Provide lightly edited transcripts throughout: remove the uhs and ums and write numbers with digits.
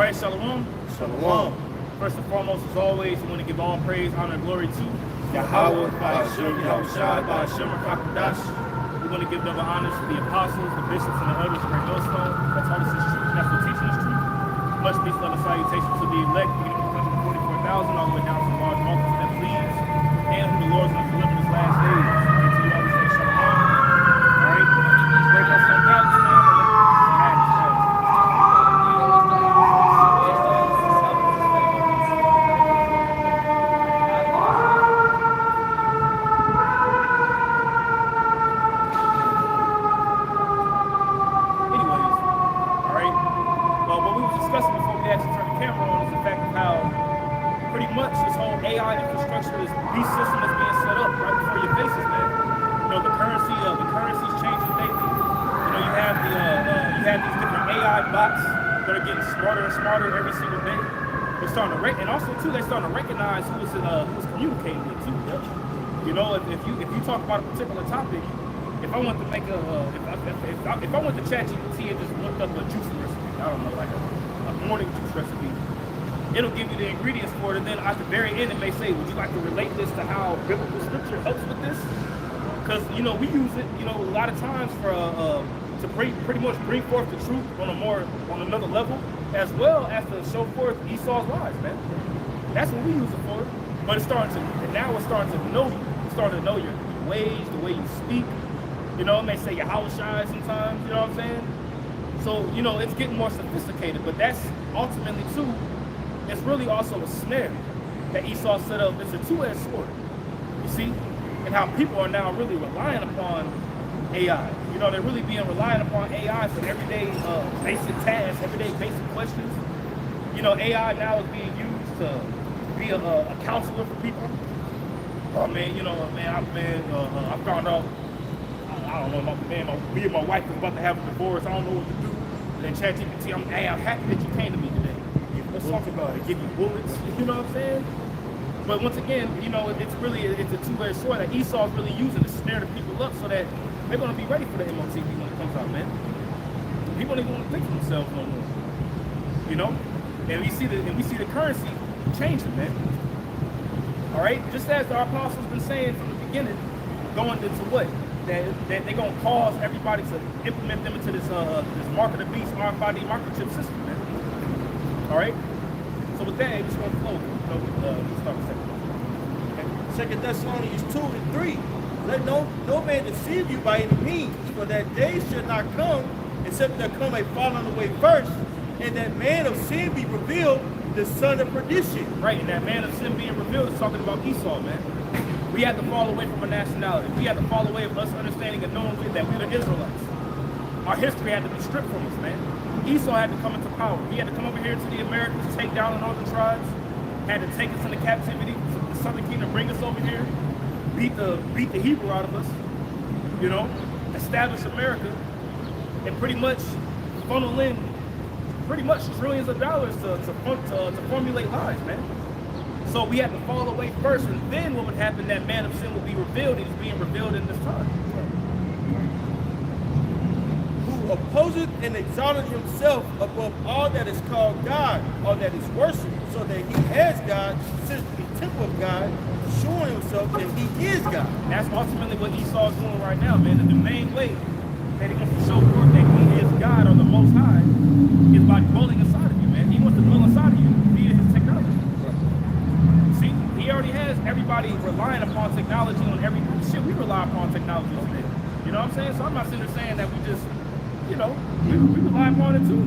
right, Shalom. Shalom. First and foremost, as always, we want to give all praise, honor, and glory to Yahawah, by Hashem, Yahawashi, by Hashem, Rakakadash. We want to give double honors to the apostles, the bishops, and the elders of our millstone. That taught us this truth, and that's what teaching us truth. Much peace, love, and salutation to the elect, beginning with 144,000, all the way down to the large multitude that believes, and who the Lord is going to deliver his last days. And to you all, we say Shalom. All right? Break us some doubts, man. AI infrastructure is beast system that's being set up right before your faces, man. You know, the currency's changing daily. You know, you have these different AI bots that are getting smarter and smarter every single day. They're starting to and also too, they're starting to recognize who's communicating with too. You know, if you talk about a particular topic, if I want to make if I went to ChatGPT and just looked up a juice recipe, I don't know, like a morning juice recipe. It'll give you the ingredients for it, and then at the very end it may say, would you like to relate this to how biblical scripture helps with this? Because, you know, we use it, you know, a lot of times for to pretty much bring forth the truth on another level, as well as to show forth Esau's lies, man. That's what we use it for. But it's starting to know you. It's starting to know your ways, the way you speak. You know, it may say Yahawashi sometimes, you know what I'm saying? So, you know, it's getting more sophisticated, but that's ultimately too. It's really also a snare that Esau set up. It's a two-edged sword, you see? And how people are now really relying upon AI. You know, they're really being reliant upon AI for everyday basic tasks, everyday basic questions. You know, AI now is being used to be a counselor for people. Oh man, you know, I found out, I don't know, me and my wife was about to have a divorce. I don't know what to do. And then ChatGPT, I'm happy that you came to me today. Let's talk about it. Give you bullets. You know what I'm saying? But once again, you know, it's a two-edged sword that Esau's really using to snare the people up so that they're going to be ready for the MOTV when it comes out, man. People don't even want to think for themselves no more. You know? And we see the currency changing, man. All right? Just as our apostles been saying from the beginning, going into what? That they're going to cause everybody to implement them into this mark of the beast RFID microchip system, man. All right. So with that, just want to close. Start with Second Thessalonians 2:3. Let no man deceive you by any means, for that day should not come, except there come a falling away first, and that man of sin be revealed, the son of perdition. Right, and that man of sin being revealed is talking about Esau, man. We had to fall away from our nationality. We had to fall away from us understanding and knowing that we were the Israelites. Our history had to be stripped from us, man. Esau had to come into power. He had to come over here to the Americas, take down the northern tribes, had to take us into captivity, the southern kingdom, bring us over here, beat the Hebrew out of us, you know, establish America, and pretty much funnel in pretty much trillions of dollars to formulate lies, man. So we had to fall away first, and then what would happen, that man of sin would be revealed. He's being revealed in this time. Opposeth and exalted himself above all that is called God, or that is worshipped, so that he has God, sits in the temple of God, showing himself that he is God. And that's ultimately what Esau's doing right now, man. And the main way that he wants to show forth that he is God, or the Most High, is by dwelling inside of you, man. He wants to dwell inside of you via his technology. See, he already has everybody relying upon technology on every shit. We rely upon technology today. You know what I'm saying? So I'm not sitting there saying that we just, you know, we rely upon it too.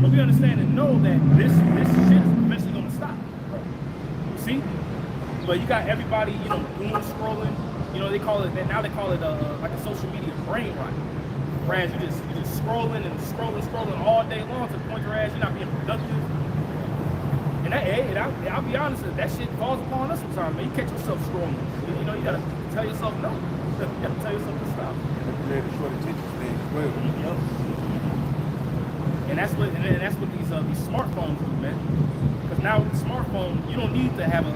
But we understand and know that this shit is eventually going to stop. See? But you got everybody, you know, doom scrolling. You know, they call it like a social media brain rot. Whereas you just scrolling and scrolling all day long to the point your ass you're not being productive. And I'll be honest, that shit falls upon us sometimes, man. You catch yourself scrolling. You know, you gotta tell yourself no. You gotta tell yourself to stop. Yep. And that's what these smartphones do, man. Because now with the smartphone, you don't need to have a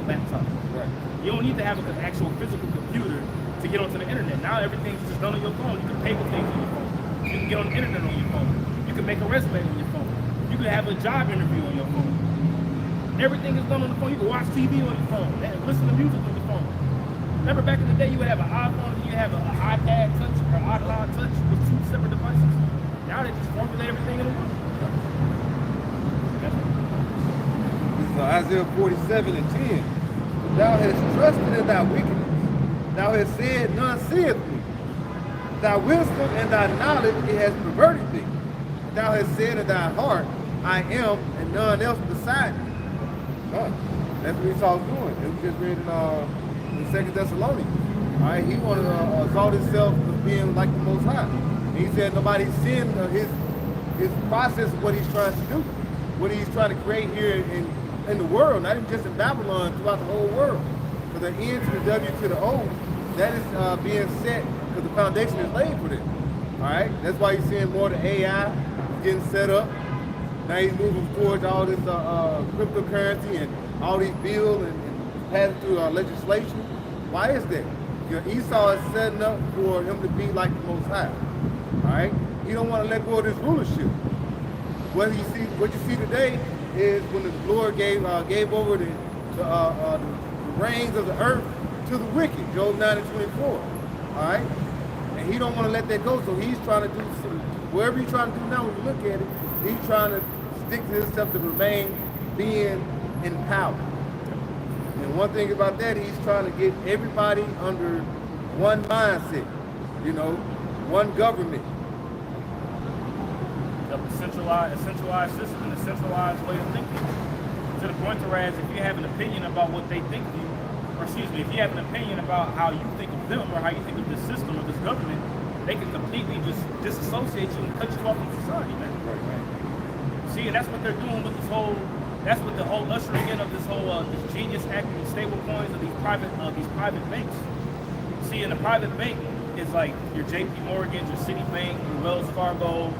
laptop. Right. You don't need to have an actual physical computer to get onto the internet. Now everything's just done on your phone. You can pay for things on your phone. You can get on the internet on your phone. You can make a resume on your phone. You You can have a job interview on your phone. Everything is done on the phone. You can watch TV on your phone, listen to music on your phone. Remember back in the day, you would have an iPhone and you have an iPad touch or iCloud touch with 2 separate devices. Now they just formulate everything in one. This is Isaiah 47:10. Thou hast trusted in thy wickedness. Thou hast said, none seeth me. Thy wisdom and thy knowledge, it has perverted thee. Thou hast said in thy heart, I am, and none else beside me. That's what Esau's doing. It was just read in 2 Thessalonians. All right, he wanted to exalt himself as being like the Most High. And he said nobody's seen his process of what he's trying to do, what he's trying to create here in the world, not even just in Babylon, throughout the whole world. For the N to the W to the O, that is being set because the foundation is laid for this. All right, that's why you're seeing more of the AI getting set up. Now he's moving towards all this cryptocurrency and all these bills and passing through legislation. Why is that? Because Esau is setting up for him to be like the Most High. All right, he don't want to let go of this rulership. What you see today is when the Lord gave over the reins of the earth to the wicked, Job 9:24. All right, and he don't want to let that go, so he's trying to do some, whatever he's trying to do now. When you look at it, he's trying to stick to himself to remain being in power. And one thing about that, he's trying to get everybody under one mindset, one government. A centralized system and a centralized way of thinking. To the point whereas if you have an opinion about what they think of you, or excuse me, if you have an opinion about how you think of them or how you think of this system or this government, they can completely just disassociate you and cut you off from society, man. Right. See, and that's what they're doing with this whole, that's what the whole ushering in of this whole, this Genius Act and stable coins of these private banks. See, in a private bank is like your JP Morgan, your Citibank, your Wells Fargo,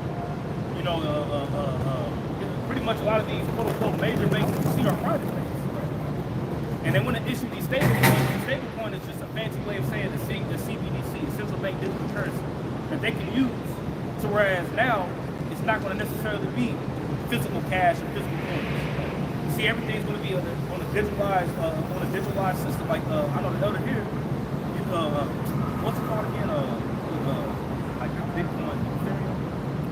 pretty much a lot of these quote unquote major banks that you see are private banks. And they want to issue these stable coins. The stable coin is just a fancy way of saying the CBDC, central bank digital currency, that they can use. So whereas now, it's not going to necessarily be physical cash or physical coins. See, everything's going to be on a digitalized system. Like I know the elder here, what's it called again? Like Bitcoin, Ethereum.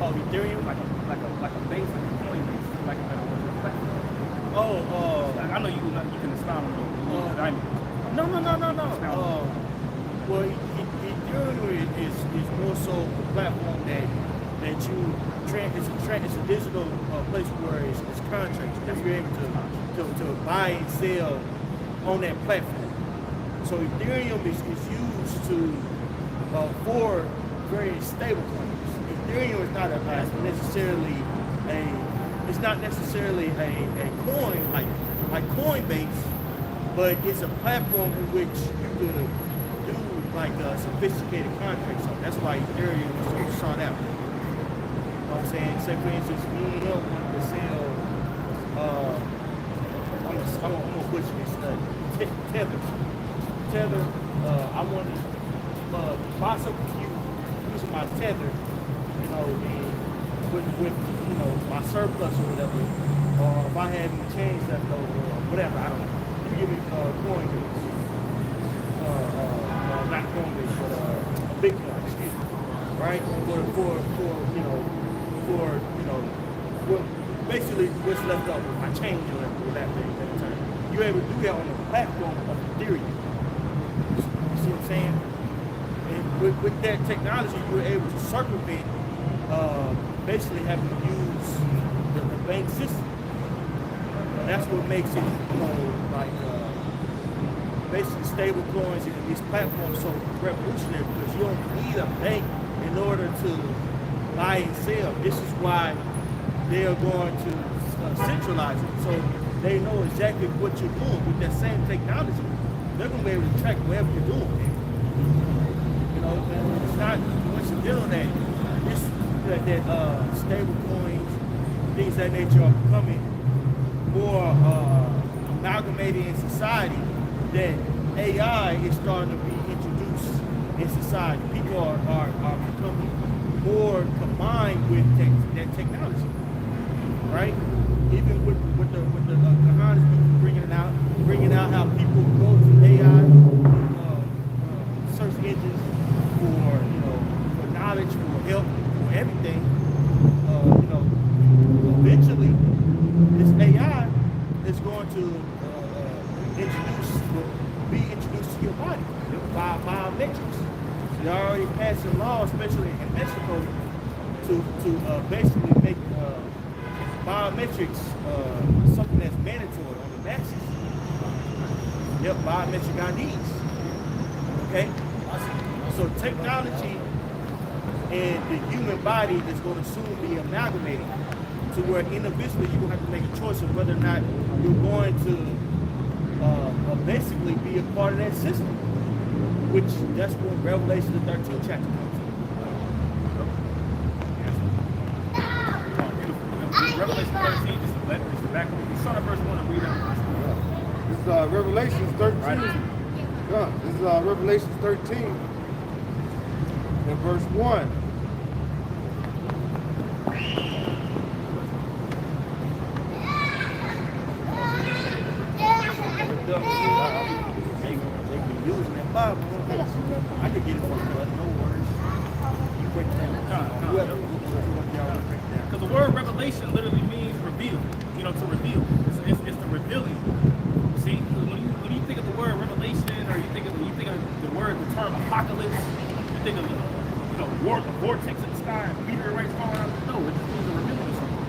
Oh, Ethereum, like a base, like a coin base, like a platform. I know you can expound on it. No. Well, Ethereum is more so the platform that you it's a digital place where it's contracts that you're able to buy and sell on that platform. So Ethereum is used for various stable coins. Ethereum is not necessarily a coin like Coinbase, but it's a platform in which you can do like sophisticated contracts on. That's why Ethereum is so sought out. You know what I'm saying? Say for instance, me and him wanted to sell I'm gonna butcher this Tether. I wanted to buy something from you using my Tether, and with my surplus or whatever, or if I had any change left over or whatever, I don't know. You give me Coinbase, not Coinbase, but Bitcoin, excuse me, right? For basically what's left over, my change or whatever that time. You're able to do that on the platform of Ethereum. You see what I'm saying? And with that technology, you're able to circumvent basically having to use the bank system. That's what makes it, basically stable coins and these platforms so revolutionary, because you don't need a bank in order to buy and sell. This is why they are going to centralize it, so they know exactly what you're doing with that same technology. They're going to be able to track whatever you're doing. It's not coincidental that stable coins, things of that nature are becoming more amalgamated in society, that AI is starting to be introduced in society. People are becoming more combined with that technology. right? Even with the Kahan's bringing out how people go to AI search engines for for knowledge, for help, for everything. Eventually, this AI is going to be introduced to your body by biometrics. They're already passing laws, especially in Mexico, to basically make biometrics something that's mandatory on the masses. Yep, biometric IDs. Okay? So technology and the human body is going to soon be amalgamated to where individually you're going to have to make a choice of whether or not you're going to basically be a part of that system, which that's what Revelation the 13th chapter comes to. Revelation 13 is the back. You start at verse 1 and read it. This is Revelation 13. This is Revelation 13 and verse 1. They've been using that Bible. I could get it for you, no worries. You break it down. Because the word revelation literally means reveal. To reveal. It's the revealing. See, when you think of the word revelation, or you think of the term apocalypse, you think of the vortex in the sky, and meteorites falling out. No, it just means the revealing of something.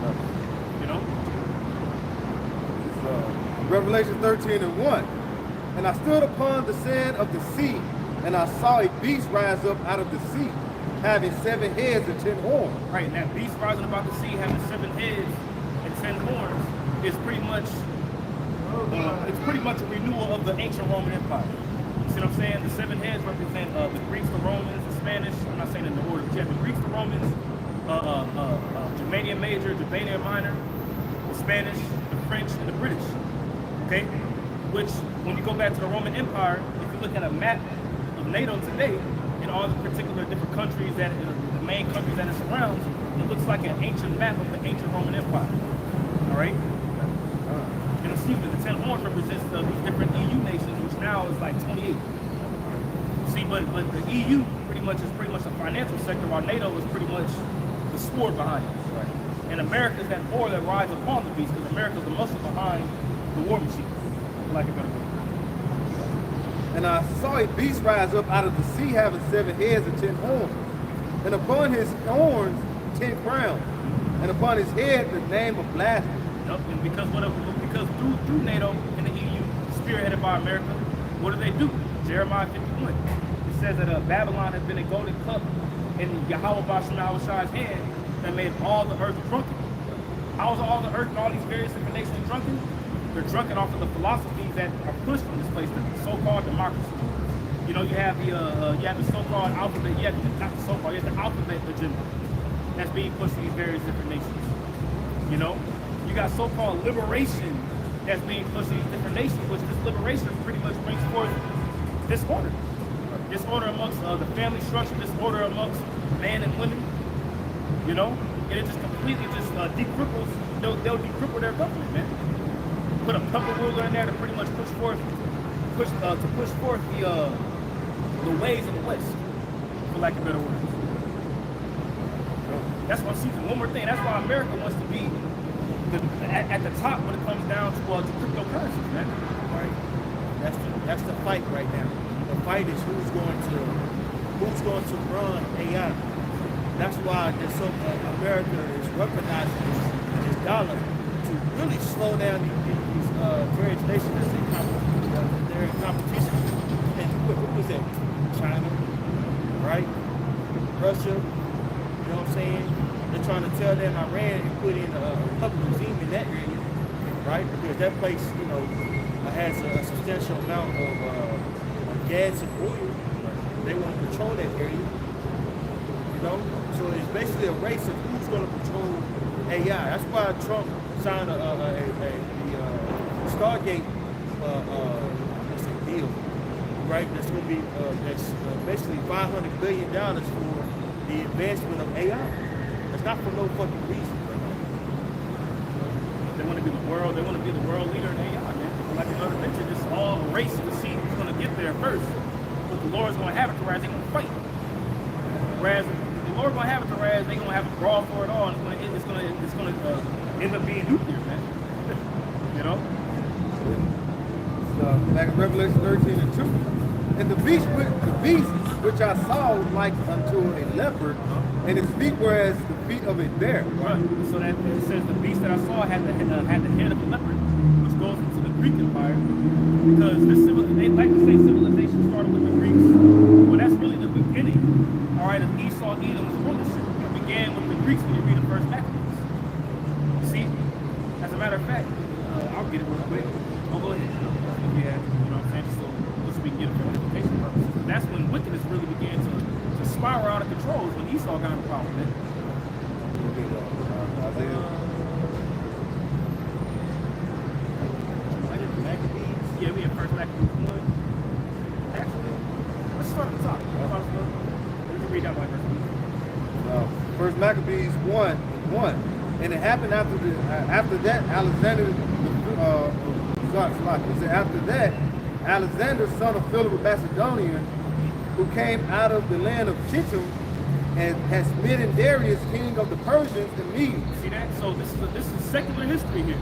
Revelation 13 and 1. And I stood upon the sand of the sea, and I saw a beast rise up out of the sea, having 7 heads and 10 horns. Right, and that beast rising about the sea, having 7 heads and 10 horns, is pretty much a renewal of the ancient Roman Empire. You see what I'm saying? The 7 heads represent the Greeks, the Romans, the Spanish. I'm not saying in the order, but you have the Greeks, the Romans, Germanian Major, Germanian Minor, the Spanish, the French, and the British. Okay? Which, when you go back to the Roman Empire, if you look at a map of NATO today, in all the particular different countries the main countries that it surrounds, it looks like an ancient map of the ancient Roman Empire. All right? And excuse me, the 10 horns represents these different EU nations, which now is like 28. See, but the EU pretty much is the financial sector, while NATO is pretty much the sword behind it. Right. And America is that war that rides upon the beast, because America is the muscle behind the war machine. Like a better word. And I saw a beast rise up out of the sea, having 7 heads and 10 horns. And upon his horns 10 crowns, and upon his head the name of blasphemy. Yep. And because through NATO and the EU, spearheaded by America, what do? Jeremiah 51. It says that Babylon has been a golden cup in Yahawah's hand that made all the earth drunken. How is all the earth and all these various different nations drunken? They're drunken off of the philosophies that are pushed from this place, the so-called democracy. You have the so-called alphabet. You have the alphabet agenda that's being pushed to these various different nations. You got so-called liberation that's being pushed to these different nations, which this liberation pretty much brings forth disorder. Disorder amongst the family structure, disorder amongst man and women. And it just completely decripples. They'll decripple their government, man. Put a puppet ruler in there to pretty much push forth the ways of the West, for lack of better words. That's what I'm seeing. One more thing. That's why America wants to be at the top when it comes down to cryptocurrencies, man. Right. That's the fight right now. The fight is who's going to run AI. That's why America is weaponizing this dollar to really slow down these various nations as they're in competition. And who was that? China, right? Russia, you know what I'm saying? They're trying to tell them Iran and put in a public regime in that area, right? Because that place, has a substantial amount of gas and oil. They want to control that area, So it's basically a race of who's going to control AI. That's why Trump signed a Stargate deal, right? That's going to be basically $500 billion for the advancement of AI. That's not for no fucking reason. They want to be the world. They want to be the world leader in AI, man. Like another mentioned, it's all a race to see who's going to get there first. But the Lord's going to have it to whereas they're going to fight. Whereas the Lord's going to have it to whereas they're going to have a brawl for it all, and it's going to end up being nuclear, man. You know. Back in Revelation 13 and 2. And the beast which I saw like unto a leopard, and its feet were as the feet of a bear. Right. So that it says the beast that I saw had the head of a leopard, which goes into the Greek Empire, because they like to say civilization started with the Greeks. Well, that's really the beginning. All right, of Esau, Edom's rulership. It began with the Greeks when you read the first Maccabees. See, as a matter of fact, I'll get it real quick. Oh, go ahead. Yeah, you know what I'm saying? Just so we can get it for education purposes. That's when wickedness really began to spiral out of control, is when Esau got into power, man. Yeah, we have first Maccabees 1. Actually, let's start at the top. We can read that by verse. First Maccabees 1:1. And it happened after that, Alexander, son of Philip of Macedonia, who came out of the land of Chittim, and has smitten Darius, king of the Persians, and Medes. See that? So this is secular history here.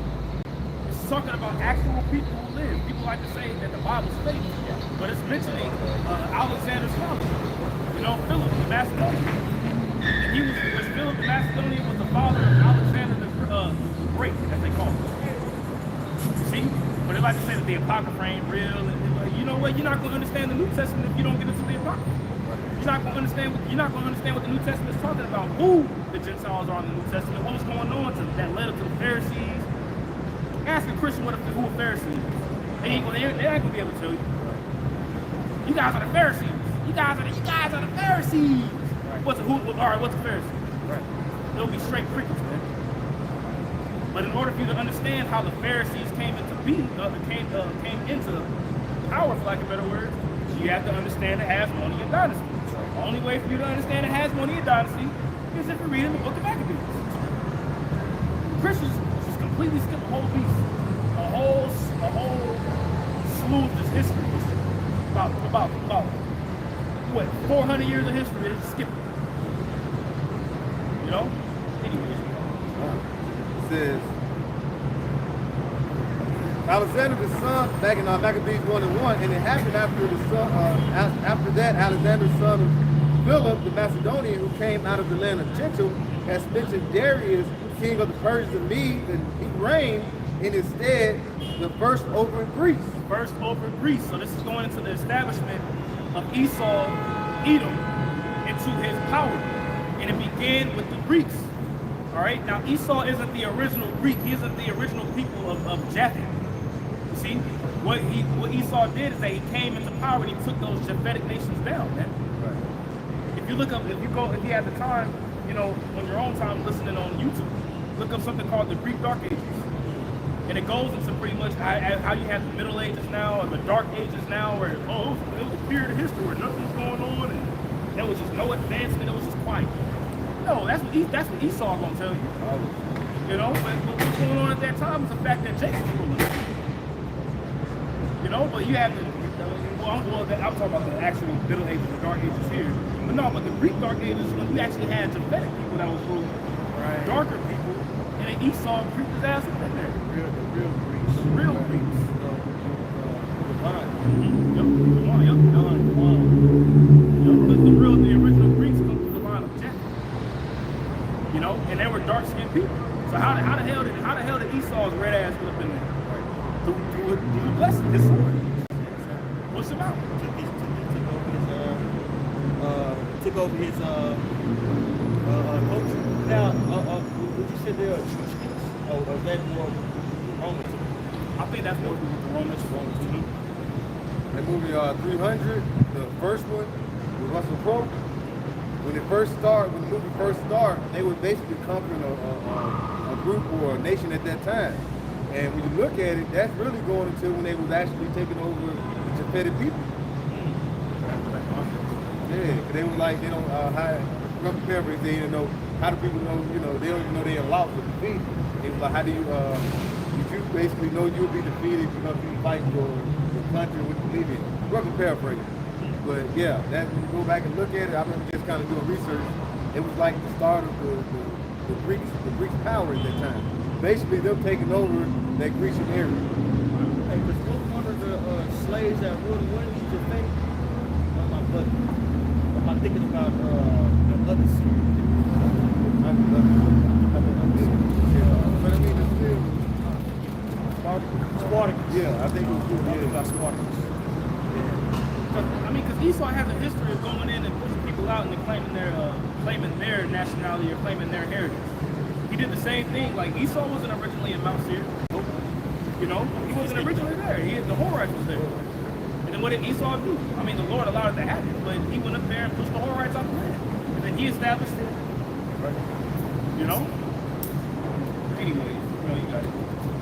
It's talking about actual people who live. People like to say that the Bible's fake, but it's mentioning Alexander's father. You know, Philip the Macedonian. And Philip the Macedonian was the father of Alexander the Great, as they call him. See? But they like to say that the Apocrypha ain't real. And you know what? You're not going to understand the New Testament if you don't get into the Apocrypha. You're not going to understand what the New Testament is talking about. Who the Gentiles are in the New Testament. What was going on that led up to the Pharisees. Ask a Christian who a Pharisee is. They ain't going to be able to tell you. You guys are the Pharisees. You guys are the Pharisees. Right. What's a Pharisee? Right. They'll be straight crickets, man. But in order for you to understand how the Pharisees came into being, came into power, for lack of better words, you have to understand the Hasmonean dynasty. The only way for you to understand the Hasmonean dynasty is if you read in the book of Maccabees. Christians just completely skip a whole piece, a whole slew of this history. About what, 400 years of history, they just skip it. You know? Anyways. It says, Alexander the son, back in Maccabees 1:1, and it happened after that, Alexander son of Philip the Macedonian, who came out of the land of Chittim, has mentioned Darius, king of the Persians and Medes, and he reigned in his stead the first over Greece. First over Greece. So this is going into the establishment of Esau, Edom, into his power. And it began with the Greeks. All right. Now Esau isn't the original Greek. He isn't the original people of Japheth. You see, what Esau did is that he came into power and he took those Japhetic nations down, man. Right. If you have the time, you know, on your own time listening on YouTube, look up something called the Greek Dark Ages. And it goes into pretty much how you have the Middle Ages now, or the Dark Ages now, where, it was a period of history where nothing's going on, and there was just no advancement, it was just quiet. No, that's what Esau gonna tell you. You know, but what's going on at that time is the fact that Jacob was ruling. You know, but you have I'm talking about the actual Middle Ages, the Dark Ages here. But no, but the Greek Dark Ages, when you actually had Japhetic people that was ruling, right. Darker people, and then Esau creeped his ass up in there. The real Greeks. The original Greeks come through the line of Japheth. You know, and they were dark-skinned people. So how the hell did Esau's red ass get up in there? Through the blessing, his sword. What's it about? Took over his culture. Now, would you say there are Jews? Or is that more Romans? I think that's more the Romans too. That movie 300, the first one with Russell Crowe. When the movie first started, they were basically conquering a group or a nation at that time. And when you look at it, that's really going until when they was actually taking over the Japhetic people. Yeah, because they were like, they don't, remember they didn't know, how do people know, you know, they don't even know they are allowed to defeat. It was like, how do you basically know you'll be defeated, you're going to be fighting your country, what you believe in. Roughly paraphrasing. But yeah, that when you go back and look at it, I remember just kind of doing research. It was like the start of the Greeks' power at that time. Basically, them taking over that Grecian area. Hey, was one of the slaves that ruled the Egypt fake? Am I thinking about the other series? But I mean, it's still Spartacus. Yeah, I think it was good. Yeah, about Spartacus. I mean, because Esau has a history of going in and pushing people out and then claiming their nationality or claiming their heritage. He did the same thing. Like, Esau wasn't originally in Mount Seir. You know, he wasn't originally there. The Horites was there. And then what did Esau do? I mean, the Lord allowed it to happen, but he went up there and pushed the Horites out the land. And then he established it. Right. You know? Anyways, you got it.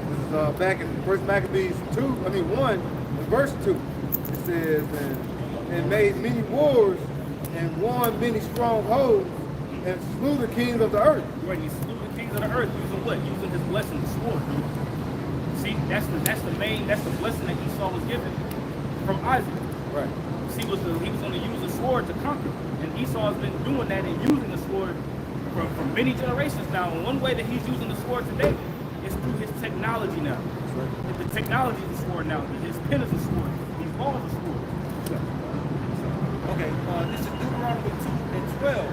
This is back in First Maccabees 1, verse 2. It says, and made many wars and won many strongholds and slew the kings of the earth. Right, he slew the kings of the earth using what? Using his blessing, the sword. See, that's the blessing that Esau was given from Isaac. Right. See, he was going to use the sword to conquer. And Esau has been doing that and using the sword for many generations now. And one way that he's using the sword today is through his technology now. Right. The technology is a sword now. His pen is a sword. His ball is a sword. Okay, this is Deuteronomy 2:12.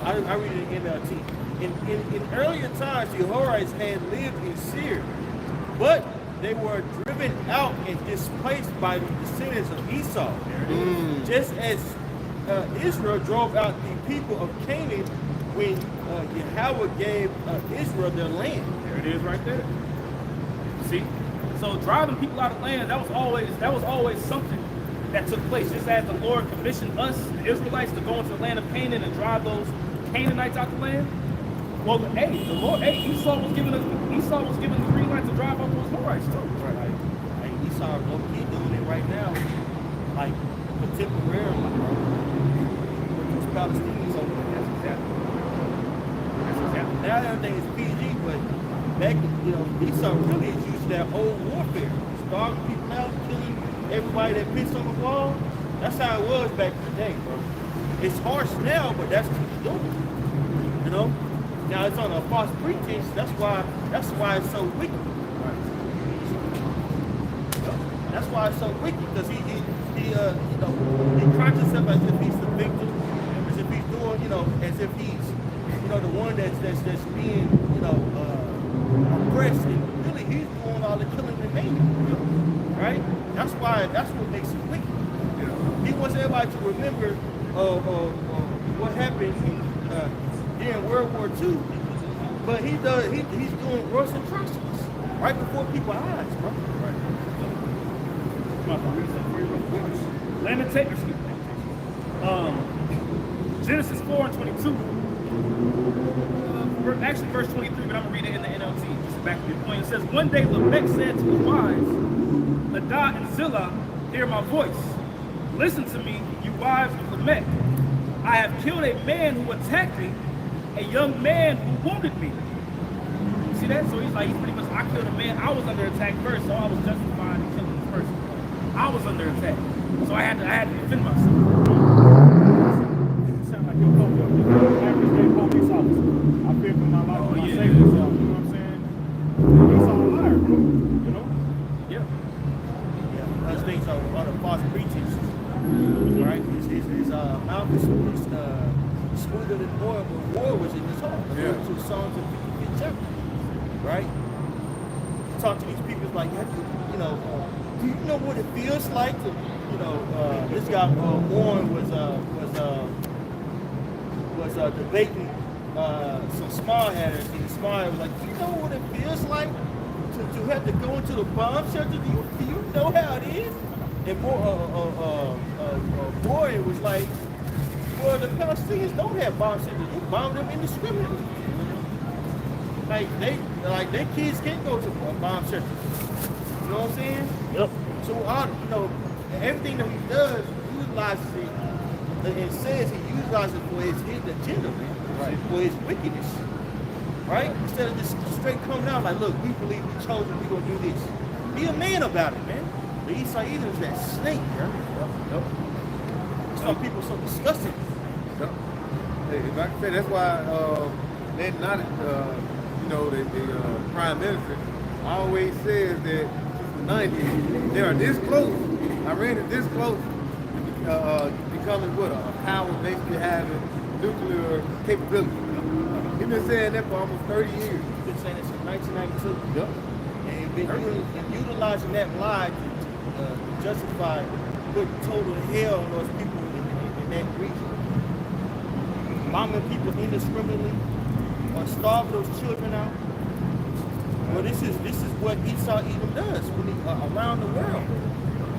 I read it in NLT. In earlier times, the Horites had lived in Seir, but they were driven out and displaced by the descendants of Esau. Just as Israel drove out the people of Canaan when Yahawah gave Israel their land. There it is right there. See? So driving people out of land, that was always something that took place. Just as the Lord commissioned us, the Israelites, to go into the land of Canaan and drive those Canaanites out the land. Well, Esau was given the green light to drive out those Horites too. Right. Like Esau low-key doing it right now, like contemporarily, with those Palestinians over there. That's exactly. Now everything is PG, but back, Esau really is using that old warfare, starving people out, killing everybody that pissed on the wall. That's how it was back in the day, bro. It's harsh now, but that's what he's doing. You know? Now it's on a false pretense. That's why it's so wicked. That's why it's so wicked, because he cracks himself as if he's the victim, as if he's doing, as if he's, the one that's being, oppressed, and really he's doing all the killing and maiming, right? That's what makes it wicked. He wants everybody to remember what happened during World War II, but he's doing gross atrocities right before people's eyes, bro. Right. Lamentations. Genesis 4:22. Actually, verse 23, but I'm going to read it in the NLT, just back to the point. It says, one day Lamech said to his wives, Ladah and Zillah, hear my voice. Listen to me, you wives of Lamech. I have killed a man who attacked me, a young man who wounded me. You see that? So he's pretty much, I killed a man. I was under attack first, so I was justified in killing this person. I was under attack, so I had to defend myself. Sound like your average day police officer. I fear for my life, my safety, you know what I'm saying? He's all a liar, bro. You know? Yeah. Those things are the false preachers, right? His mouth is smoother than oil, but war was in his heart. According to the Psalms of 55th chapter, right? Talk to these people like, do you know what it feels like to, this guy Warren was debating some small hatters, and the small was like, do you know what it feels like to have to go into the bomb shelter? Do you know how it is? And Warren was like, well, the Palestinians don't have bomb shelters. You bomb them indiscriminately. Their kids can't go to bomb shelters. You know what I'm saying? Yep. So everything that he does, he utilizes it it says he utilizes it for his hidden agenda, man. Right. For his wickedness. Right? Instead of just straight coming out like, look, we believe we chosen, we gonna do this. Be a man about it, man. The Esau Edom is that snake, man. Yep. Some people so disgusting. Yep. Hey, like I said, that's why they not, the prime minister always says that since the 90s, they are this close. Iran is this close to becoming what a power, basically having nuclear capability. He's been saying that for almost 30 years. He's been saying it since 1992. Yep. And he's been utilizing that lie to justify putting total hell on those people in that region. Bombing people indiscriminately or starving those children out. Well, this is what Esau Edom does when around the world.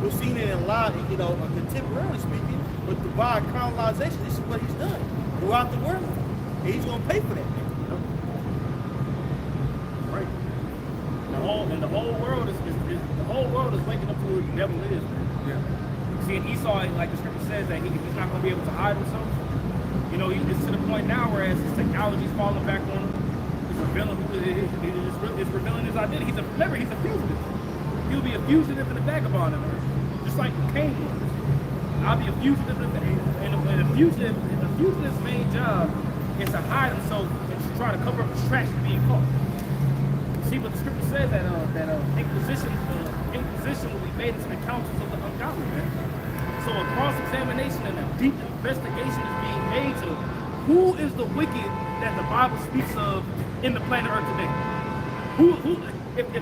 We've seen it in a lot, contemporarily speaking, but by colonization, this is what he's done throughout the world. And he's gonna pay for that. Right. The whole world is waking up to who the devil is, man. Yeah. See, in Esau, like the scripture says, that he's not going to be able to hide himself. It's to the point now where as his technology's falling back on him, it's revealing his identity. He's a fugitive. He'll be a fugitive and a vagabond in earth, just like Cain was. I'll be a fugitive, and a fugitive's main job is to hide himself and to try to cover up his tracks from being caught. See, but the scripture says that Inquisition will be made into the councils of the ungodly, man. So a cross-examination and a deep investigation is being made to who is the wicked that the Bible speaks of in the planet Earth today. If the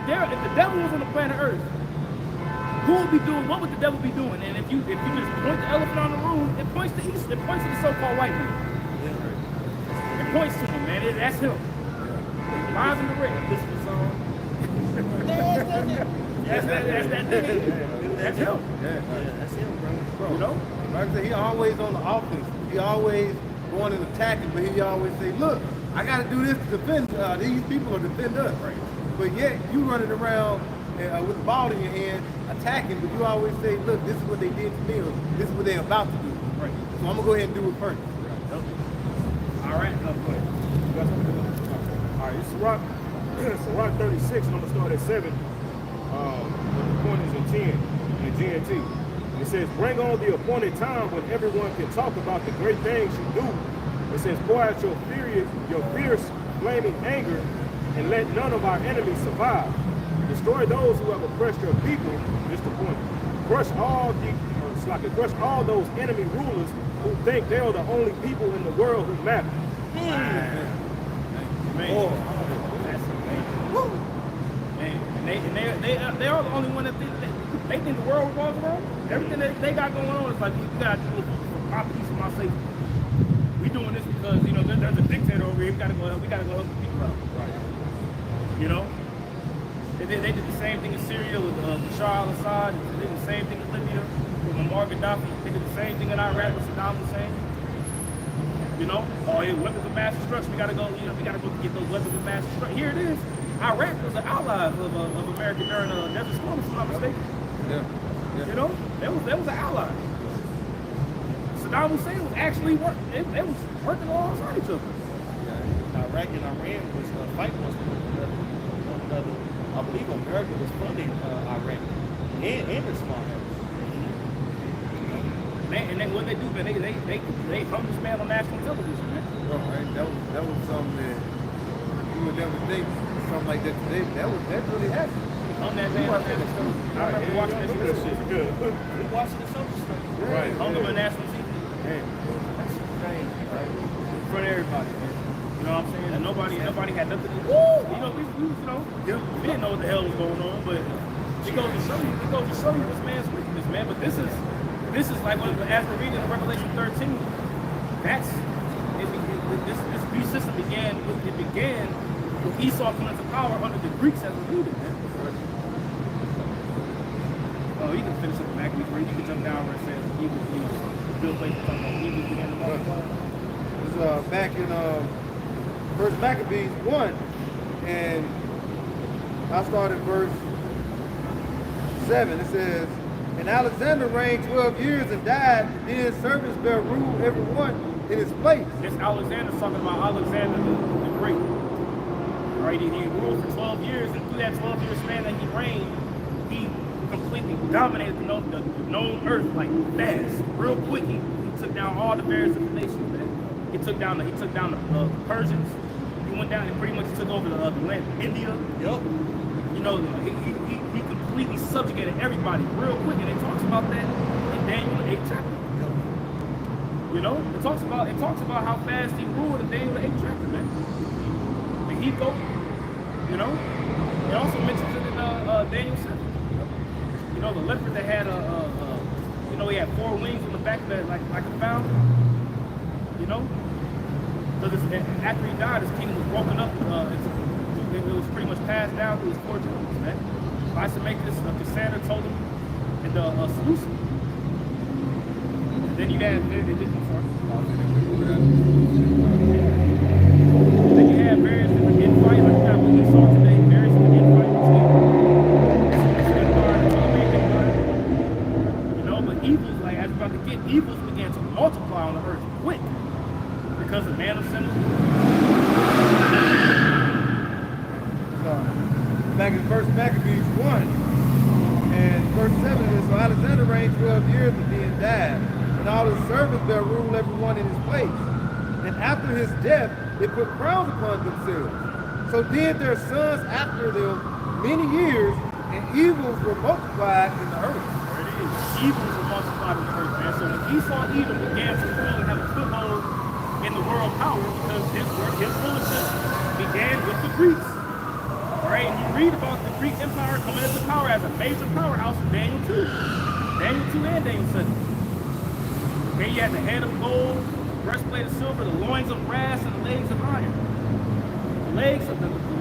devil was on the planet Earth, what would the devil be doing? And if you just point the elephant on the room, it points to East, it points to the so-called white man. It points to him, man. That's him. Live in the red. This is the song. That's that nigga. That's him. Yeah, that's him, bro. You know? Like I said, he always on the offense. He always going and attacking, but he always say, look, I got to do this to defend these people or defend us. Right. But yet, you running around with the ball in your hand, attacking, but you always say, look, this is what they did to me, or this is what they're about to do. Right. So I'm going to go ahead and do it first. All right. No, go ahead. All right, it's Sirach 36, and I'm going to start at 7. But the point is in 10, in GNT. It says, bring on the appointed time when everyone can talk about the great things you do. It says, pour out your fierce, flaming anger, and let none of our enemies survive. Destroy those who have oppressed your people. Just the point. Crush all those enemy rulers who think they are the only people in the world who matter. Man. And they are the only one that they think the world revolves around. Everything that they got going on is like, we got to do it for my peace and my safety. We doing this because there's a dictator over here. We gotta go help the people out. Right. They did the same thing in Syria with Bashar al-Assad. They did the same thing in Libya with Muammar Gaddafi. They did the same thing in Iraq with Saddam Hussein. Weapons of mass destruction. We gotta go get those weapons of mass destruction. Here it is. Iraq was an ally of America during Desert Storm, if I'm not mistaken. Yeah. They was an ally. Saddam Hussein was actually they was working alongside each other. Iraq and Iran was fighting one another. I believe America was funding Iraq and Islam. And then what they do, man, they hung this man on national television, man. Right. That was something that you would never think something like that today. That really happened. Hung that man on national television. I remember watching that shit. Good. We watching the social stuff. Right. Hung him on national TV. Hey. That's insane, right? In front of everybody, man. You know what I'm saying? And nobody had nothing to do. We didn't know what the hell was going on, but it goes to show you this man's wickedness, man. But this is like as we're reading in Revelation 13, this beast system began with Esau coming to power under the Greeks as a leader, man. Oh, you can finish up the back of the you can jump down where it says evil, Bill Blake talking about evil began to multiply. It was back in First Maccabees 1, and I started verse 7. It says, And Alexander reigned 12 years and died. Then servants bare rule everyone in his place. This Alexander's talking about Alexander the Great. Right? He ruled for 12 years, and through that 12-year span that he reigned, he completely dominated the known earth like fast, real quick. He took down all the various different nations, man. He took down the Persians. He went down and pretty much took over the land of India. Yep. You know, he completely subjugated everybody real quick, and it talks about that in Daniel 8 chapter. Yep. You know, it talks about how fast he ruled in Daniel 8 chapter, man. The heat goat, you know. It also mentions it in Daniel 7. You know, the leopard that had you know, he had 4 wings on the back of it, like a falcon. You know, because after he died, his kingdom was broken up. It was pretty much passed down through his 4 generals, man. Lysimachus, Cassandra told him, and Seleucus. And then you had, then you had various different infights, like that what we saw today, various different infights between, you know, but evils, like as we're about to get, evils began to multiply on the earth quick because of man of sinners. Back in 1 Maccabees 1 and verse 7 is, so Alexander reigned 12 years and then died, and all his servants there ruled everyone in his place. And after his death, they put crowns upon themselves. So did their sons after them many years, and evils were multiplied in the earth. There it is. Evils were multiplied in the earth, man. So when Esau Edom began to rule and have a foothold in the world power, because his rulership began with the Greeks. Right? And you read about the Greek Empire coming into power as a major powerhouse in Daniel 2. Daniel 2 and Daniel 7. Okay, you had the head of gold, breastplate of silver, the loins of brass, and the legs of iron. The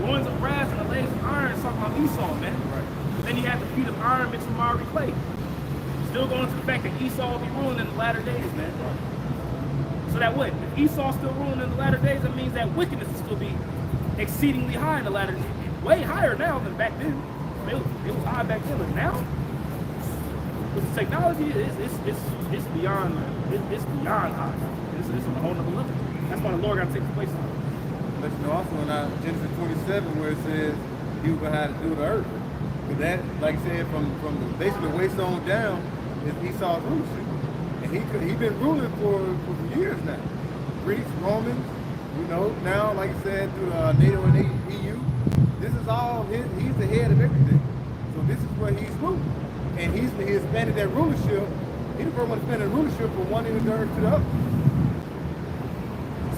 loins of brass and the legs of iron is talking about Esau, man. Right. But then you had the feet of iron mixed with miry clay. Still going to the fact that Esau will be ruling in the latter days, man. Right. So that what? If Esau's still ruling in the latter days, that means that wickedness will still be exceedingly high in the latter days. Way higher now than back then. It was high back then, but now with the technology, it's beyond high. It's a whole nother level. That's why the Lord got to take the place of it. But you know, also in Genesis 27, where it says he will how to do the earth. Because that, like I said, from the basically waist on down is Esau's rulership, and he been ruling for years now. Greeks, Romans, you know, now like I said through NATO and EU. This is all he's the head of everything. So this is where he's ruling. And he expanded that rulership. He the first one to expand that rulership from one end of the earth to the other.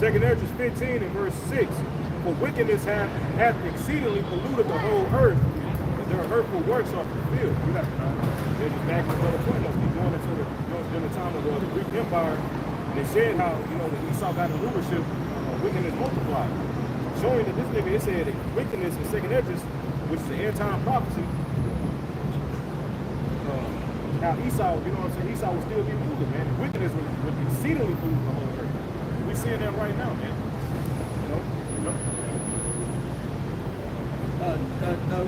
2 Ezra 15 and verse 6. For wickedness hath exceedingly polluted the whole earth, and their hurtful works are fulfilled. You got They're just back in Brother Quintus. He's going into during the time of the Greek Empire. And they said how, you know, when Esau got in rulership, wickedness multiplied. Showing that this nigga, it said that wickedness in 2 Ezra, which is the end time prophecy, how Esau, you know what I'm saying, Esau will still be ruling, man. Wickedness would exceedingly pollute the whole earth. We're seeing that right now, man. You know?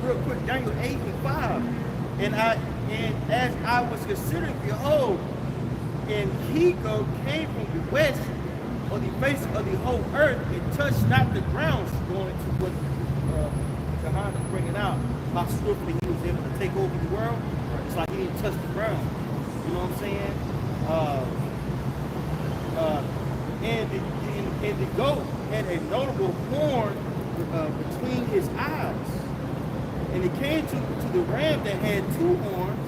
Real quick, Daniel 8 and 5. And as I was considering, behold, and he came from the west, on the face of the whole earth, and touched not the ground, going to what Jahan is bringing out, how swiftly he was able to take over the world. It's like he didn't touch the ground. You know what I'm saying? And the goat had a notable horn between his eyes. And it came to the ram that had 2 horns,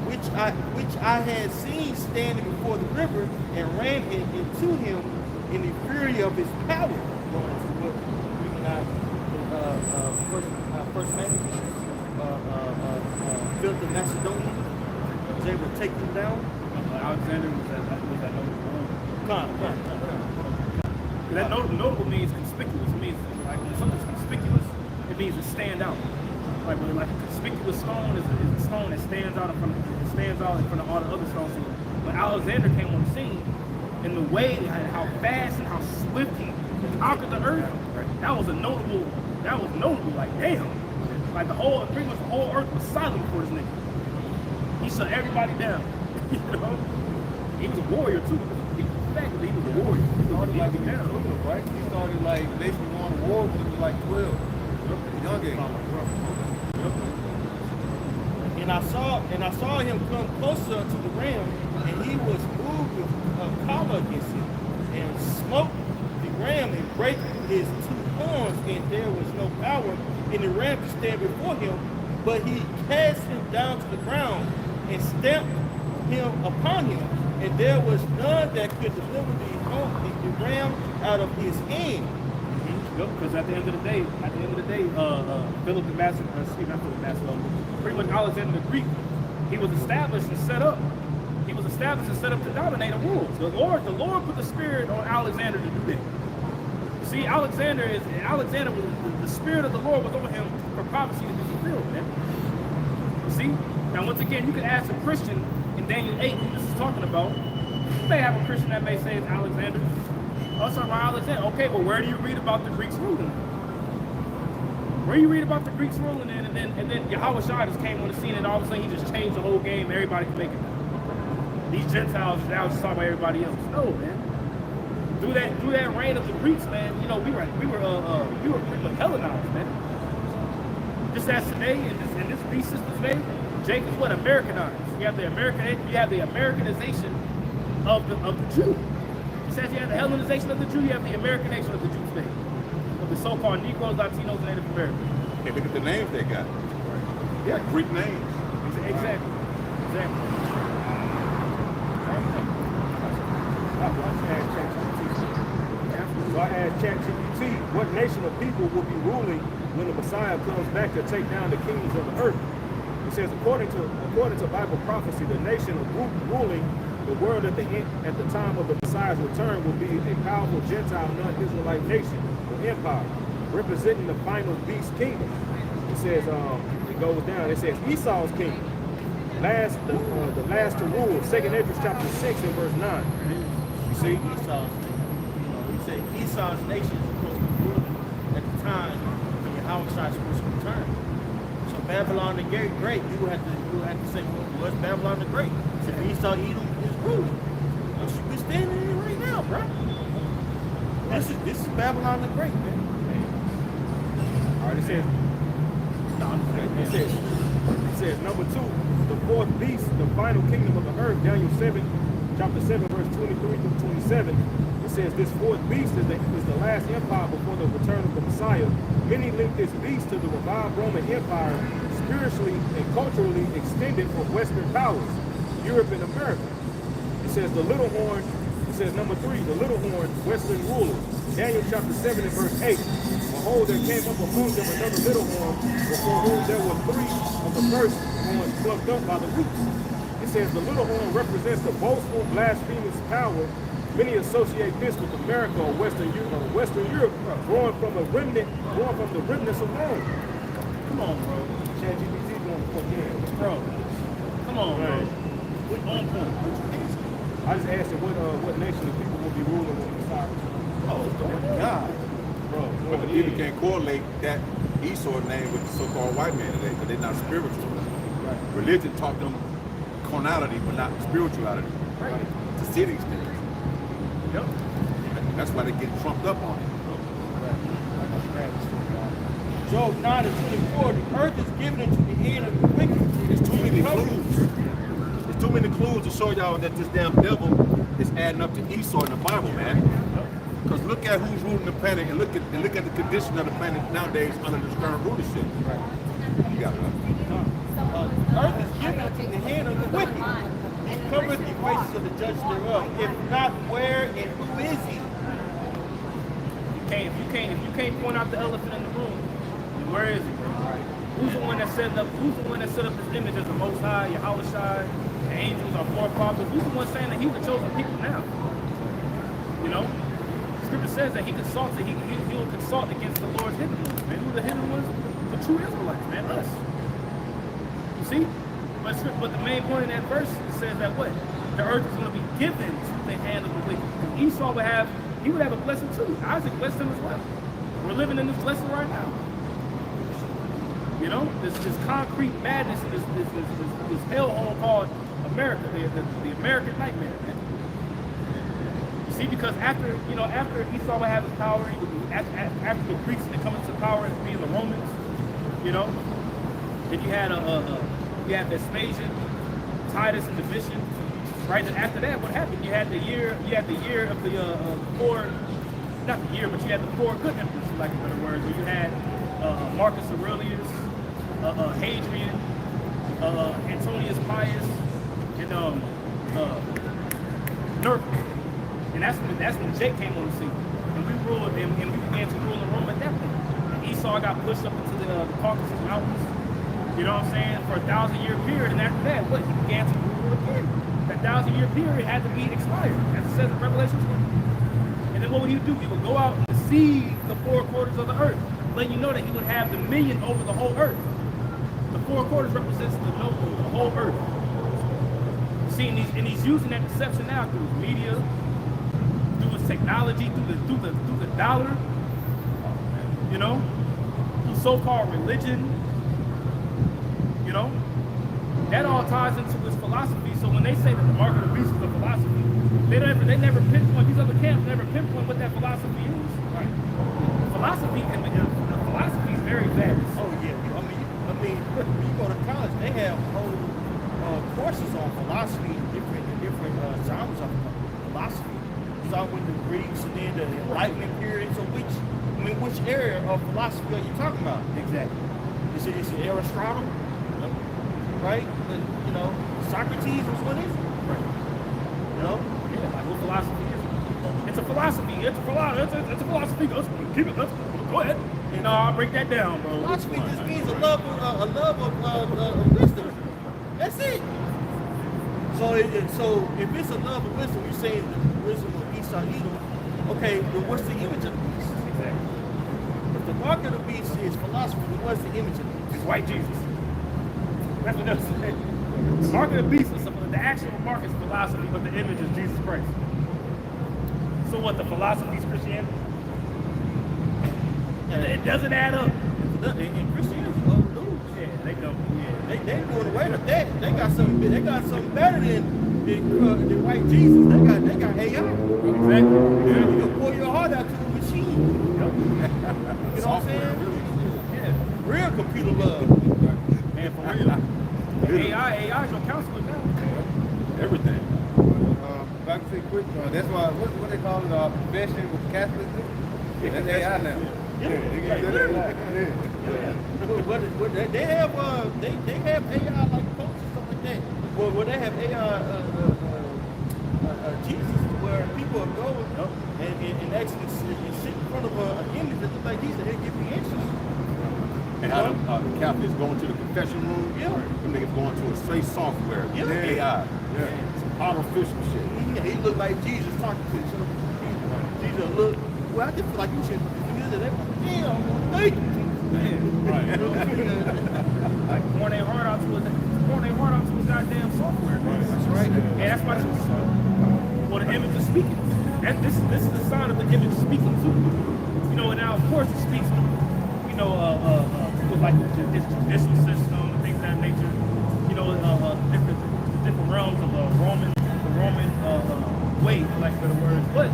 which I had seen standing before the river, and ran into him in the fury of his power. Going to what bringing out first Maccabees, Philip the Macedonian was able to take them down. Alexander was that notable. That notable means conspicuous. It means like when something's conspicuous, it means it stand out. Like when like a conspicuous stone is a stone that stands out in front of all the other stones. So when Alexander came on the scene, in the way how fast and how swift he conquered the earth, that was notable. Like damn, Like pretty much the whole earth was silent for this nigga. He shut everybody down. You know? He was a warrior too. He was a warrior. He started like him down. right? He started like basically going to war when he was like 12. Young age. And I saw him come closer to the ram, and he was moved with a collar against him, and smote the ram and break his two horns, and there was no power in the ram to stand before him, but he cast him down to the ground and stamped him upon him, and there was none that could deliver the ram out of his hand. Because at the end of the day, Philip the Master, pretty much Alexander the Greek, he was established and set up. He was established and set up to dominate the world. The Lord put the spirit on Alexander to do that. See, Alexander was the spirit of the Lord was on him for prophecy to be fulfilled, man. You see? Now once again, you can ask a Christian in Daniel 8 who this is talking about. You may have a Christian that may say it's Alexander. Oh, it's about Alexander. Okay, well, where do you read about the Greeks ruling? Where do you read about the Greeks ruling and then Yahawashi just came on the scene and all of a sudden he just changed the whole game. Everybody can make it. These Gentiles now just talking about everybody else. No, man. Through that reign of the Greeks, man, you know, we were pretty much Hellenized, man. Just as today in this beast system today, Jake is what Americanized. You have the Americanization of the Jew. It says you have the Hellenization of the Jew, you have the Americanization of the Jew today. Of the so-called Negroes, Latinos, and Native Americans. Hey, look at the names they got. Yeah, Greek names. Exactly. So I asked ChatGPT, what nation of people will be ruling when the Messiah comes back to take down the kings of the earth? It says, according to Bible prophecy, the nation of ruling the world at the time of the Messiah's return will be a powerful Gentile non-Israelite nation or empire, representing the final beast kingdom. It says, it goes down, it says Esau's kingdom, the last to rule, 2nd Esdras chapter 6 and verse 9. You see? He said Esau's nation is supposed to be ruling at the time when Yahawashi is supposed to return. So Babylon the Great, you would have to say, well, what's Babylon the Great? So Esau, Edom is ruling. We're standing here right now, bro. This is Babylon the Great, man. All right, it says number 2, the fourth beast, the final kingdom of the earth, Daniel 7, chapter 7, verse 23 through 27. It says this fourth beast is the last empire before the return of the Messiah. Many link this beast to the revived Roman Empire, spiritually and culturally extended from Western powers, Europe and America. It says the little horn, it says number 3, the little horn, Western rulers. Daniel chapter 7 and verse 8. Behold, there came up among them another little horn, before whom there were 3 of the first horns plucked up by the roots. It says the little horn represents the boastful, blasphemous power. Many associate this with America or Western Europe, growing from the remnants of Rome. Come on, bro. ChatGPT going to fuck in. Bro. Come on, bro. We're on point. I just asked him what nation of people will be ruling when the Messiah. Oh, God. Bro, But the people can't correlate that Esau name with the so-called white man today, because they're not spiritual. Right. Religion taught them carnality, but not spirituality. Right. To see these things. Yep. That's why they get trumped up on it. Job 9 and 24, the earth is given into the hand of the wicked. There's too many clues. There's too many clues to show y'all that this damn devil is adding up to Esau in the Bible, man. Because look at who's ruling the planet and look at the condition of the planet nowadays under this current rulership. You got it. The earth is given into the hand of the wicked. He covereth the faces of the judges thereof. If not, where and who is he? If you can't point out the elephant in the room, then where is it, bro? Who's the one that set up this image as the Most High, Yahawashi, the angels, our forefathers? Who's the one saying that he's the chosen people now? You know? Scripture says that he will consult against the Lord's hidden ones, man. Who the hidden ones? The true Israelites, man, us. You see? But the main point in that verse says that what? The earth is going to be given to the hand of the wicked. Esau would have a blessing too. Isaac blessed him as well. We're living in this blessing right now. You know, this concrete madness and this hellhole called America, the American nightmare, man. You see, because after Esau would have his power, after the Greeks would come into power as being the Romans, you know, then you had Vespasian, Titus, and Domitian. Right, and after that, what happened? You had the year of the four, not the year, but you had the four good emperors, for lack of better words. Where you had Marcus Aurelius, Hadrian, Antonius Pius, and Nerva. And that's when Jake came on the scene. And we ruled, and we began to rule in Rome at that point. And Esau got pushed up into the Caucasus Mountains. You know what I'm saying? For a 1,000-year period, and after that, what? He began to rule again. That 1,000-year period had to be expired, as it says in Revelation 20. And then what would he do? He would go out and seize the four quarters of the earth, letting you know that he would have dominion over the whole earth. The four quarters represents the whole earth. See, and he's using that deception now through his media, through his technology, through the dollar, you know, through so-called religion, you know. That all ties into his philosophy. So when they say that the mark of the beast is a philosophy, they never pinpoint, these other camps never pinpoint what that philosophy is. Right? Philosophy is very vast. Oh yeah, I mean, when you go to college, they have whole courses on philosophy and different genres of philosophy. Start with the Greeks and then the Enlightenment period. So which area of philosophy are you talking about? Exactly. Is it Aristotle? Right? But, you know, Socrates was one is it? Right. You know? Yeah, like what philosophy is it? It's a philosophy. It's a philosophy. Let's keep it. Let's go ahead. No, I'll break that down, bro. Philosophy just means a love of wisdom. That's it. So if it's a love of wisdom, you're saying the wisdom of Esau Edom, okay, then what's the image of the beast? Exactly. If the mark of the beast is philosophy, then what's the image of the beast? It's white Jesus. That's what they're saying. The mark of the beast is the actual mark is philosophy, but the image is Jesus Christ. So what? The philosophy is Christianity? It doesn't add up. In Christianity, no. Yeah, they don't. Yeah. They doing away with that. They got something better than white Jesus. They got AI. Exactly. You can pour your heart out to a machine. Yep. You know what I'm saying? Yeah. Real computer love. Man, for real. AI is your counselor now. Everything. If I can say quick, that's why, what they call it, profession with Catholicism? That's AI now. Yeah. They can do that. They have AI like coach and stuff like that. Where they have AI Jesus, where people are going and actually sit in front of an image that looks like Jesus and they give me answers. And how the Catholics going to the confession room, them niggas going to a safe software, AI. Some artificial shit. Yeah, he looked like Jesus talking to himself. Jesus look, well, I just feel like you should use it. Damn, thank you. Right. Like pouring their heart out to his goddamn software. That's right. And that's why the image is speaking. This is the sign of the image speaking too. You know, and now of course it speaks to, you know, people like this judicial system and things of that nature. You know, different realms of the Roman way, for lack of better words. But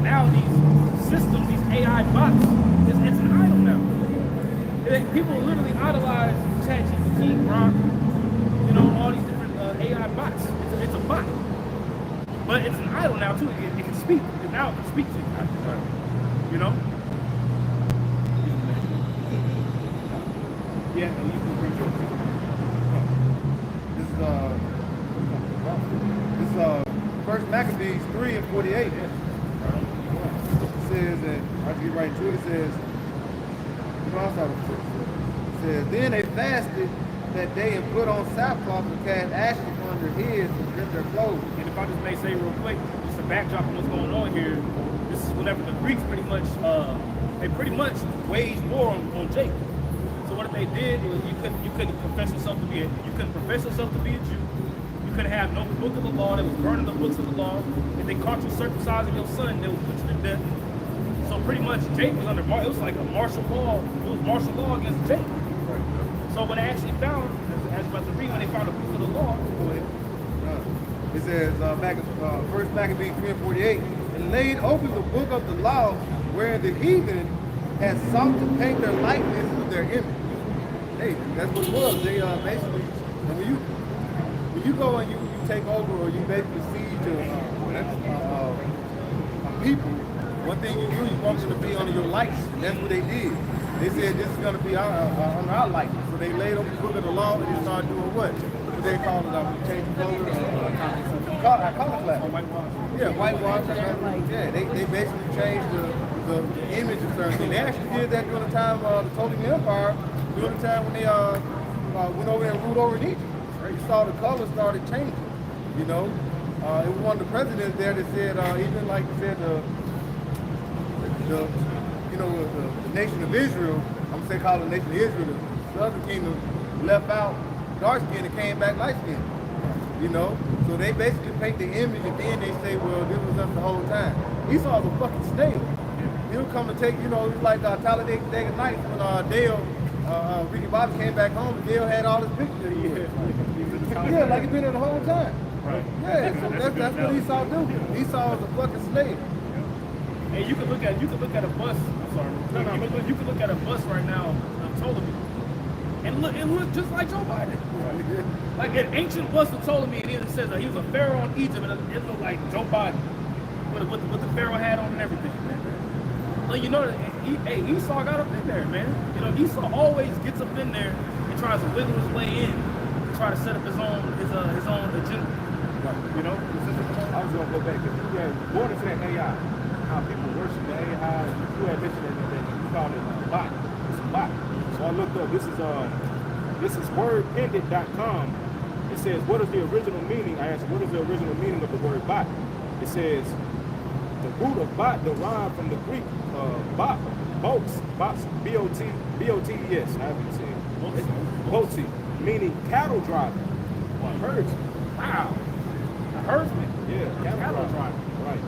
now these systems, these AI bots, it's an idol now. People literally idolize ChatGPT, Grok, you know, all these different AI bots. It's a bot. But it's an idol now too. It can speak. Now it can speak to you. You know? Yeah, you can bring it. This is First Maccabees 3:48. It says that, I can get right to it, it says, it says, then they fasted that day and put on sackcloth and cast ashes upon their heads and rent their clothes. And if I just may say real quick, just a backdrop of what's going on here, this is whenever the Greeks pretty much waged war on Jacob. So what they did was you couldn't profess yourself to be a Jew. You couldn't have no book of the law. They was burning the books of the law. If they caught you circumcising your son, they would put you to death. So pretty much Jacob was under it was like a martial law. It was martial law against Jacob. So So when they actually found, as about to read, when they found the book of the law, go ahead. It says, First Maccabees 3:48, and laid open the book of the law, where the heathen had sought to paint their likeness with their image. Hey, that's what it was. They basically, when you go and you take over, or you basically siege people, one thing you do, you want them to be under your likeness, and that's what they did. They said this is going to be on our likeness. So they laid open the book of the law, and they started doing what? What they call it, changing colors, iconoclast. Yeah, whitewash. Yeah, they basically changed the image of certain things. They actually did that during the time of the Ptolemaic Empire, during the time when they went over there and ruled over in Egypt. You saw the colors started changing, you know. It was one of the presidents there that said, even like you said, the nation of Israel, I'm gonna say call it the nation of Israel, the other kingdom left out dark skin and came back light skin. You know? So they basically paint the image and then they say, well, this was us the whole time. Esau's a fucking snake. He'll come and take, it's like Talladega Nights when Dale, Ricky Bobby came back home and Dale had all his pictures that he had. Yeah, like he'd been there the whole time. Right. Yeah, so that's what Esau do. Esau is a fucking slave. And you could look at a bus. I'm sorry. You could look at a bus right now. I'm told me, and it looked just like Joe Biden. Like an ancient bus of Ptolemy, and it says that he was a pharaoh in Egypt, and it looked like Joe Biden with the pharaoh hat on and everything. Well, Esau got up in there, man. Esau always gets up in there and tries to wiggle his way in to try to set up his own agenda. I was gonna go back. If you had born into that AI, how people worship the AI, you had mentioned that you called it a bot. It's a bot. So I looked up. This is wordpendant.com. It says, what is the original meaning? I asked, what is the original meaning of the word bot? It says, the root of bot derived from the Greek bot, bots, B-O-T-E-S, I haven't seen it. Boti, meaning cattle driver, or herdsman. Wow. A herdsman? Yeah, cattle driver. Right.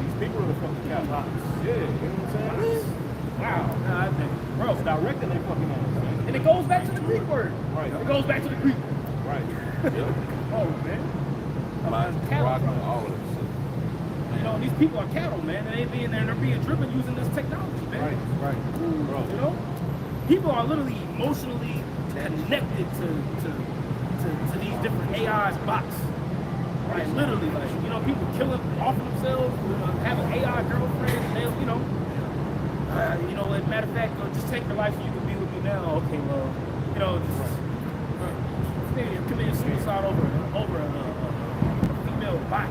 These people are the fucking cattle drivers. Yeah, you know what I'm saying? Wow. Nah, I think, bro, It's directing their fucking ass, man. and it goes back to the Greek word. Right. It goes back to the Greek. Right. Oh, man. Cattle drivers. all of this shit. These people are cattle, man, and they being there and they're being driven using this technology, man. Right. Bro. People are literally emotionally connected to these different AI's bots. Right, literally, people killing off of themselves, having AI girlfriends, and they'll, as a matter of fact, just take your life so you can be with me now. Okay, well, maybe committing suicide over a female bot.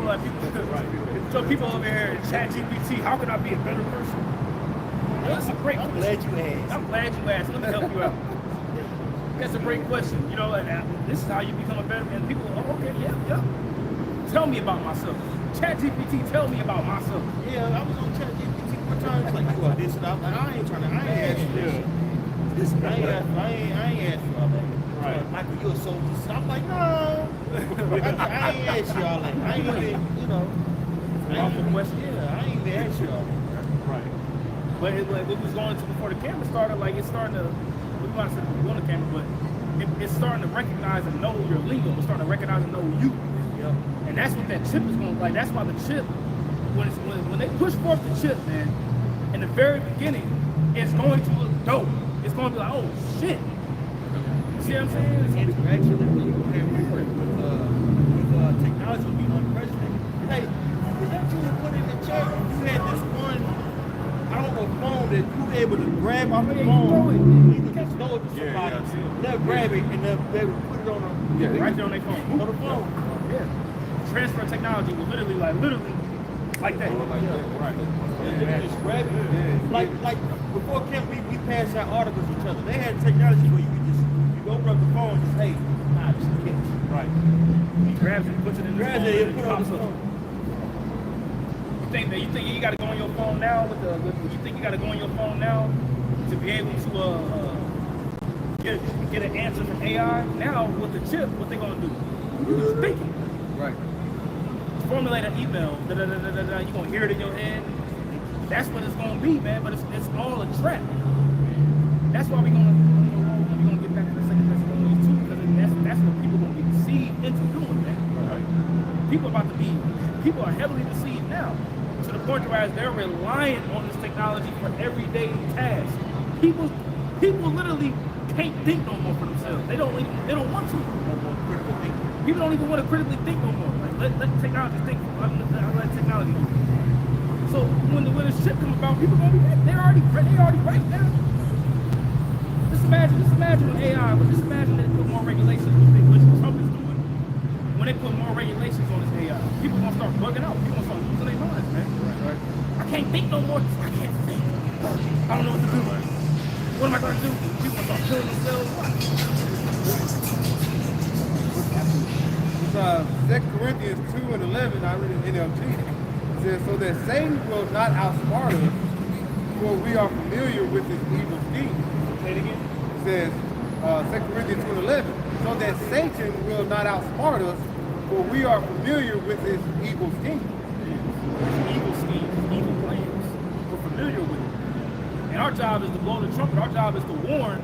Right? So people over here, chat GPT, how can I be a better person? Well, that's a great question. I'm glad you asked. Let me help you out. That's a great question. This is how you become a better man. People, okay, yeah. Tell me about myself. Chat GPT, tell me about myself. Yeah, I was on Chat GPT one time. It's like, you are this and I'm like, I ain't asked you this. I ain't asked you all that. Michael, you're a soldier. So I'm like, no. I ain't asked you all that. I ain't even, question. Yeah, I ain't even asked you all that. Right. But it was going to before the camera started, like it's starting to, we might have said it on the camera, but it's starting to recognize and know your lingo. It's starting to recognize and know you. Yeah. And that's what that chip is going to like. That's why the chip, when they push forth the chip, man, in the very beginning, it's going to look dope. It's going to be like, oh shit. You see what I'm saying? Interaction that we have with technology will be unprecedented. Hey, is that you that put in the chat? You had this one, I don't know, phone that you were able to grab off the phone. You can throw it to somebody. They'll grab it and they'll put it on Right there on their phone. On the phone. Yeah. Transfer technology was literally like that. Right. Just grab it. Like before camp, we passed out articles to each other. They had technology where you could just open up the phone and just, hey, this is a catch. Right. He grabs it, puts it in the phone, it, and put it on the phone. You think you gotta go on your phone now you think you gotta go on your phone now to be able to get an answer from AI? Now with the chip, what they gonna do? You just thinking. Right. Formulate an email, you're gonna hear it in your head, That's what it's gonna be, man. But it's all a trap. That's why we're gonna get back to the Second Thessalonians 2, because that's what people are gonna be deceived into doing, man. Right? People are heavily deceived now, to the point where they're reliant on this technology for everyday tasks. People literally can't think no more for themselves. They don't want to. People don't even want to critically think no more. Like let technology think. Let technology do it. So when this shit comes about, people gonna be right. They already right now. Just imagine with AI. Just imagine they put more regulations on things, which Trump is doing. When they put more regulations on this AI, people gonna start bugging out. People gonna start losing their minds, man. Right. I can't think no more. I can't think. I don't know what to do. What am I gonna do? People gonna start killing themselves. It's 2 Corinthians 2 and 11, I read it in NLT. It says, so that Satan will not outsmart us, for we are familiar with his evil schemes. Say it again. It says, 2 Corinthians 2 and 11, so that Satan will not outsmart us, for we are familiar with his evil schemes. Evil schemes, evil plans. We're familiar with it. And our job is to blow the trumpet. Our job is to warn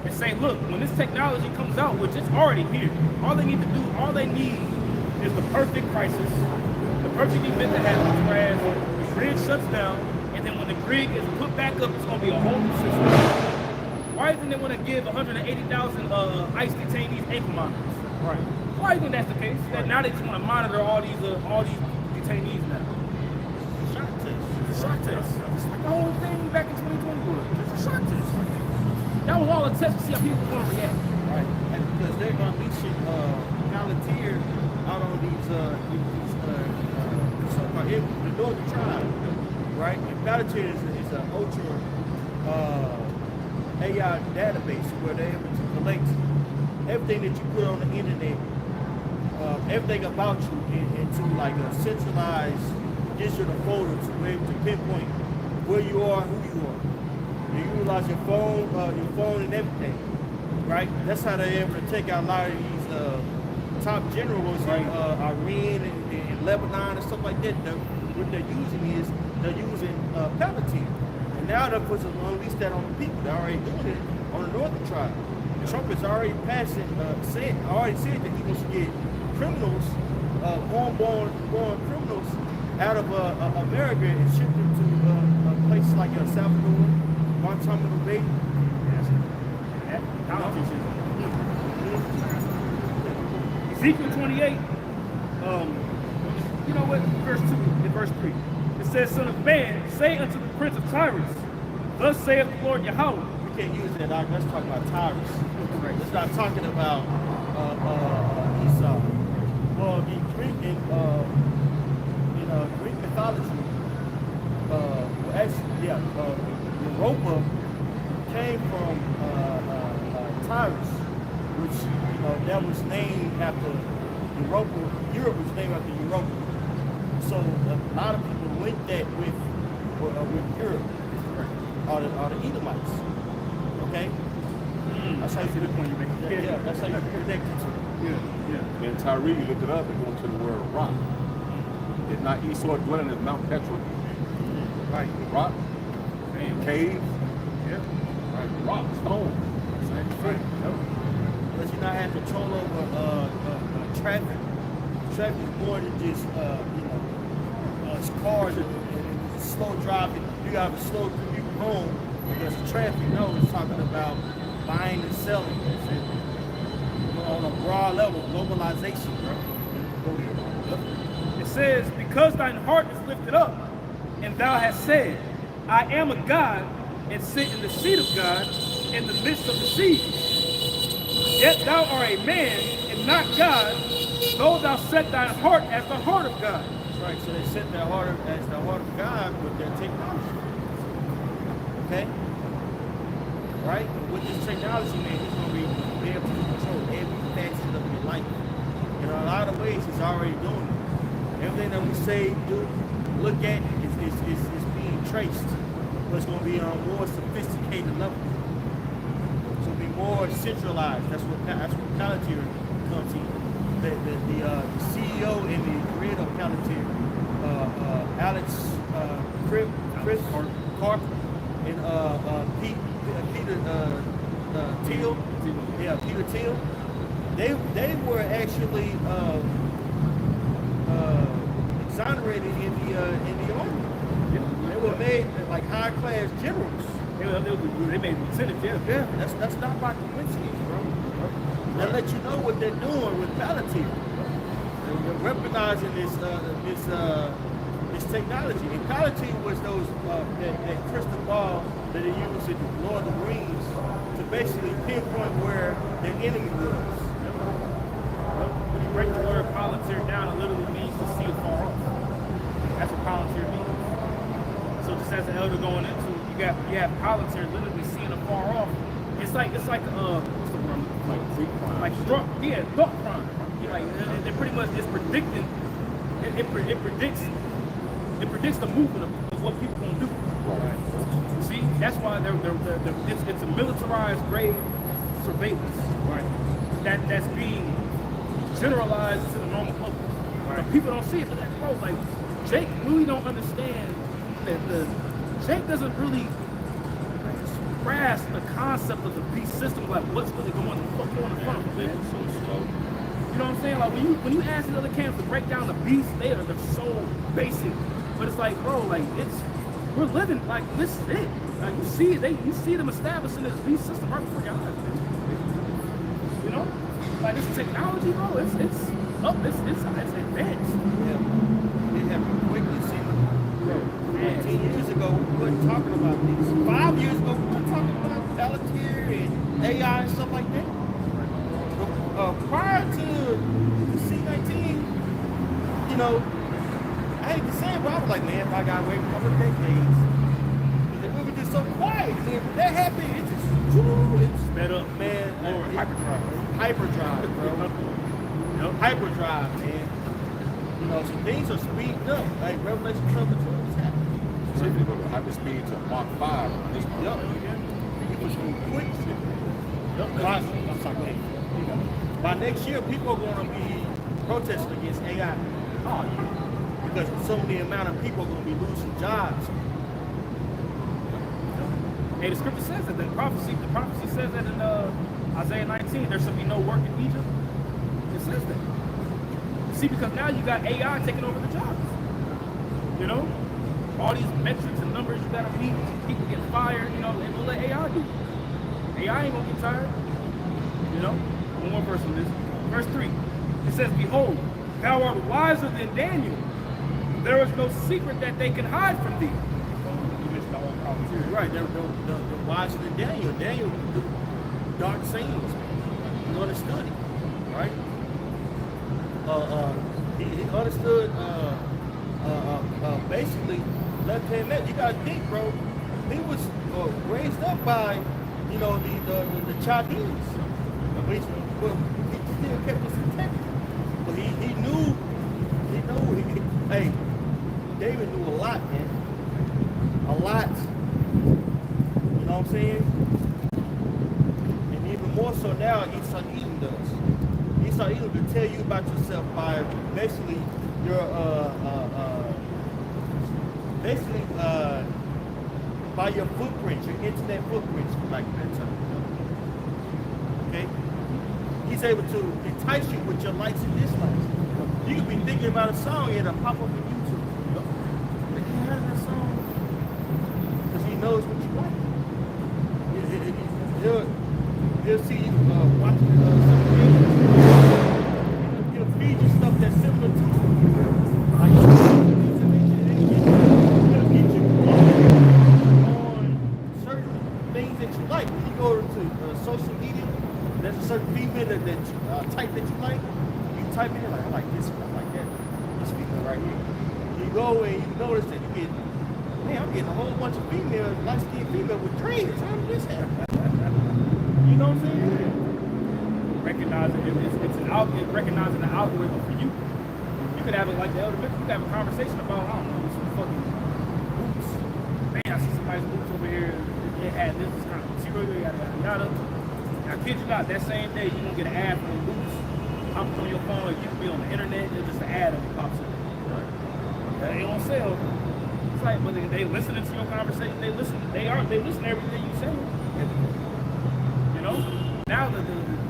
and say, look, when this technology comes out, which it's already here, all they need is the perfect crisis, the perfect event that happens, whereas the grid shuts down, and then when the grid gets put back up, it's going to be a whole new system. Why isn't they want to give 180,000 ICE detainees ankle monitors? Right. Why do you think that's the case? That now they just want to monitor all these detainees now. Shock test. Shock test. It's like the whole thing back in 2020 was. It's a shock test. That was all a test to see how people were going to react. Right. And because they're going to leash Palantir out on these so-called the Northern Tribe, right? And Palantir is an ultra AI database where they're able to collect everything that you put on the internet, everything about you into like a centralized digital folder to be able to pinpoint where you are, who you are. You utilize your phone and everything, right? That's how they're able to take out a lot of these top generals in Iran and Lebanon and stuff like that. What they're using is Palantir. And now they're supposed to unleash that on the people. They're already doing it on the Northern Tribe. Trump is already already said that he wants to get criminals, born criminals out of America and ship them to places like El Salvador, Guantanamo Bay. Ezekiel 28, you know what, verse 2 and verse 3. It says, son of man, say unto the prince of Tyrus, thus saith the Lord Yahawah. We can't use that, Doc. Let's talk about Tyrus. Let's not talking about Esau. Well, in Greek mythology, Europa came from Tyrus, which that was named after Europa. Europe was named after Europa. So a lot of people link that with Europe, or the Edomites. Okay. That's how you see the point you make. Yeah, that's how you connect it to. Yeah. And Tyree, you look it up and go to the word rock. Did not Esau dwelling at Mount Petra? Right. Rock. And cave. Yeah. Right. Rock. Stone. Same thing. Unless you not have control over traffic. Traffic is more than just cars and slow driving. You got to slow commute home because of traffic. No, it's talking about buying and selling. On a broad level, globalization, bro. It says, because thine heart is lifted up, and thou hast said, I am a God, and sit in the seat of God, in the midst of the sea. Yet thou art a man, and not God, though thou set thine heart as the heart of God. That's right, so they set their heart as the heart of God with their technology. Okay? Right? With this technology, man, he's going to be able to control every facet of your life. In a lot of ways, he's already doing it. Everything that we say, do, look at is being traced. But it's going to be on a more sophisticated level. It's going to be more centralized. That's what Palantir comes in. The CEO and the creator of Palantir, Alex Cribb, Chris Carp and Peter Thiel. Yeah, Peter Thiel. They were actually exonerated in the army. They were made like high class generals. They made lieutenants, yeah. Yeah, that's not by coincidence, bro. That let you know what they're doing with Palantir. They're weaponizing this technology. And Palantir was those that crystal ball that they used in Lord of the Rings to basically pinpoint where their enemy was. When you break the word Palantir down, it literally means to see afar off. That's what Palantir means. So just as the elder going into, you have Palantir literally seeing afar off. It's like what's the word? Like free crime. Like thought crime. Like they're pretty much it's predicting. It predicts the movement of what people gonna do. Right. See, that's why it's a militarized grade surveillance, right? That's being generalized to the normal public. Right. But people don't see it, but that bro, like Jake really don't understand that Jake doesn't really grasp the concept of the beast system, like what's really going on in front of them, man. So slow. You know what I'm saying? Like when you ask these other camps to break down the beast, they're so basic. But it's like, bro, like we're living like this is it. Like you see them establishing this beast system right before your eyes, man. You know? Like this technology, bro, it's advanced. Yeah. It happened quickly, see. 10 years ago, we weren't talking about these. 5 years ago, we weren't talking about Palantir and AI and stuff like that. Prior to the C-19, you know, I hate to say it, but I was like, man, if I got away for a couple of decades, we were just so quiet. And when that happened, it just, it's sped up, man. Or hyperdrive. Hyperdrive, bro. Hyperdrive, man. You know, so things are speeding up. Like Revelation 12 is happening. So if you go to hyperspeed to Mach 5 on this one. Yup. It was quick. Yup. By next year, people are going to be protesting against AI. Oh, yeah. Because so many amount of people are going to be losing jobs. Hey, the scripture says that. The prophecy says that in Isaiah 19, there shall be no work in Egypt. It says that. See, because now you got AI taking over the jobs. You know? All these metrics and numbers you gotta meet, people get fired, you know, and we'll let AI do it. AI ain't gonna get tired. You know? One more verse on this. Verse 3. It says, behold, thou art wiser than Daniel. There is no secret that they can hide from thee. You missed the whole problem. Right, they're wiser than Daniel. Daniel knew dark sayings. He understood it, right? He understood basically left-hand man. You gotta think, bro. He was raised up by, you know, the Chaldeans. But he still kept his integrity. But he knew. Hey, David knew a lot, man. A lot. You know what I'm saying? And even more so now, Esau Edom does. Esau Edom to tell you about yourself by basically your by your footprints, your internet footprints, like that time. Okay? He's able to entice you with your likes and dislikes. You could be thinking about a song and it'll pop up on YouTube. But you heard that song because he knows what you like. He'll see you watching some videos. He'll feed you stuff that's similar to it. Like, he'll get you on certain things that you like. When you go to social media, there's a certain female that type that you like. You type in it like, I like this one, I like that. This female right here. You go and you notice that you get, man, I'm getting a whole bunch of females, light-skinned females with dreads. How did this happen? You know what I'm saying? Recognizing recognizing the algorithm for you. You could have it like the elder you could have a conversation about, I don't know, some fucking boots. Man, I see somebody's boots over here. It had this kind of material, yada yada yada. Now, kid you not, that same day you're gonna get an ad for the boots. Hop on your phone, you can be on the internet, there's just an ad that pops up. That ain't on sale. It's like, but they listening to your conversation. They listen to everything you say. You know. Now that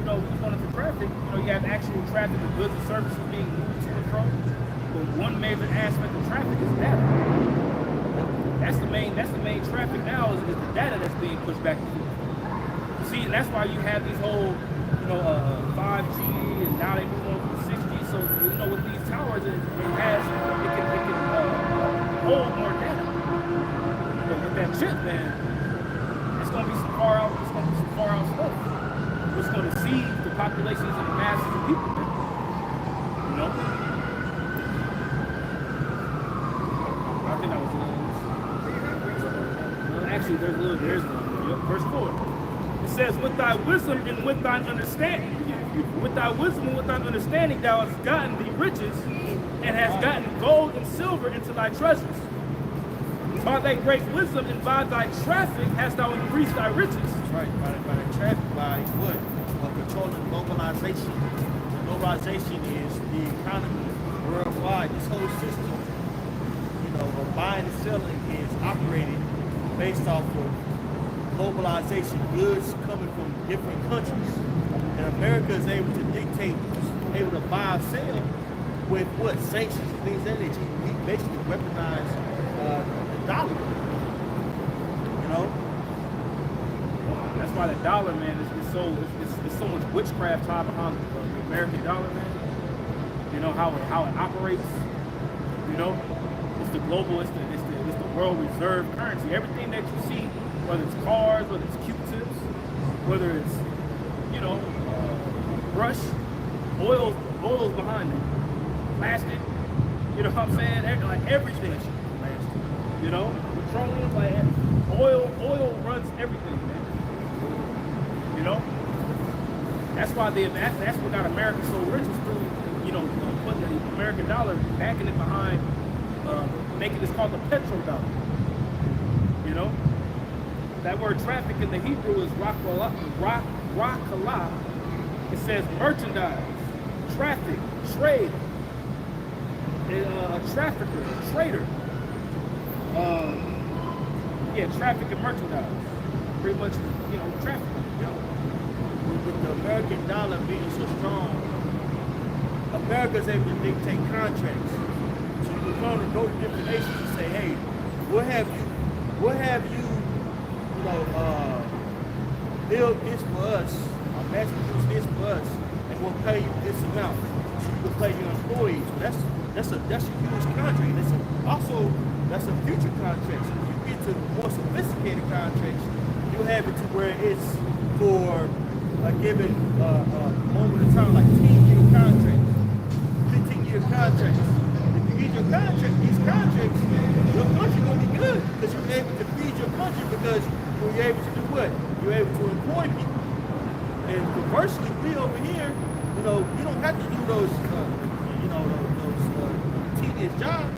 going into traffic, you have actual traffic of goods and services being moved to and from. But one major aspect of traffic is data. That's the main traffic now is the data that's being pushed back and forth. See, and that's why you have these whole 5G, and now they move on to 6G. So with these towers, it can hold more data. But with that chip, man, it's gonna be some far out stuff. It's gonna deceive the populations and the masses of people, man. I think that was actually there's one. Verse 4. It says, with thy wisdom and with thine understanding. With thy wisdom and with thine understanding thou hast gotten thee riches, and hast gotten gold and silver into thy treasures. By thy great wisdom and by thy traffic hast thou increased thy riches. That's right, by the traffic, by what? Controlling globalization. Globalization is the economy worldwide. This whole system, of buying and selling is operated based off of globalization, goods coming from different countries. And America is able to dictate, able to buy or sell with what? Sanctions and things that nature. We basically weaponize the dollar. That's why the dollar, man, is so much witchcraft tied behind the American dollar, man. How it operates. It's the global, it's the world reserve currency. Everything that you see, whether it's cars, whether it's Q-tips, whether it's brush, oil's behind it, plastic. You know what I'm saying? Like everything, plastic. Petroleum, like oil runs everything, man. That's why that's what got America so rich is through, putting the American dollar, backing it behind, making this called the petrodollar. That word traffic in the Hebrew is rakala. It says merchandise, traffic, trade, a trafficker, a trader. Traffic and merchandise. Pretty much, traffic. With the American dollar being so strong, America's able to dictate contracts. So you can go to different nations and say, hey, what have you build this for us, or mass produce this for us, and we'll pay you this amount. So you can pay your employees. That's a huge contract. That's a future contract. So if you get to more sophisticated contracts, you have it to where it's for a given moment of time, like 10-year contracts, 15-year contracts. If you get your contract, these contracts, your country gonna be good because you're able to feed your country because you're able to do what? You're able to employ people. And conversely, we over here, you don't have to do those tedious jobs.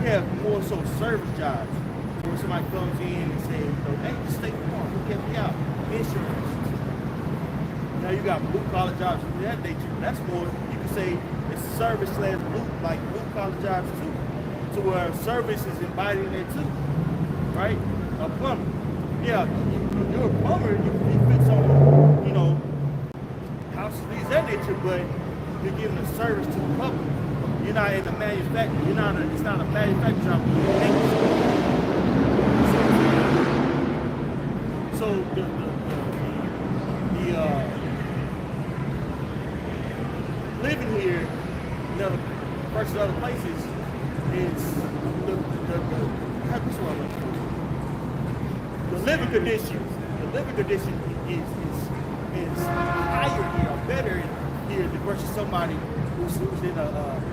We have more so service jobs. So when somebody comes in and says, hey, just stay warm, we get me out, insurance. Now you got blue collar jobs of that nature. That's more, you can say it's service / blue collar jobs too. To where service is embodied in there too. Right? A plumber. Yeah, you're a plumber, you fix on, houses, things of that nature, but you're giving a service to the public. You're not in the manufacturing, it's not a manufacturing job. So the living here versus other places is the living condition. The living condition is higher here, or better here versus somebody who's in a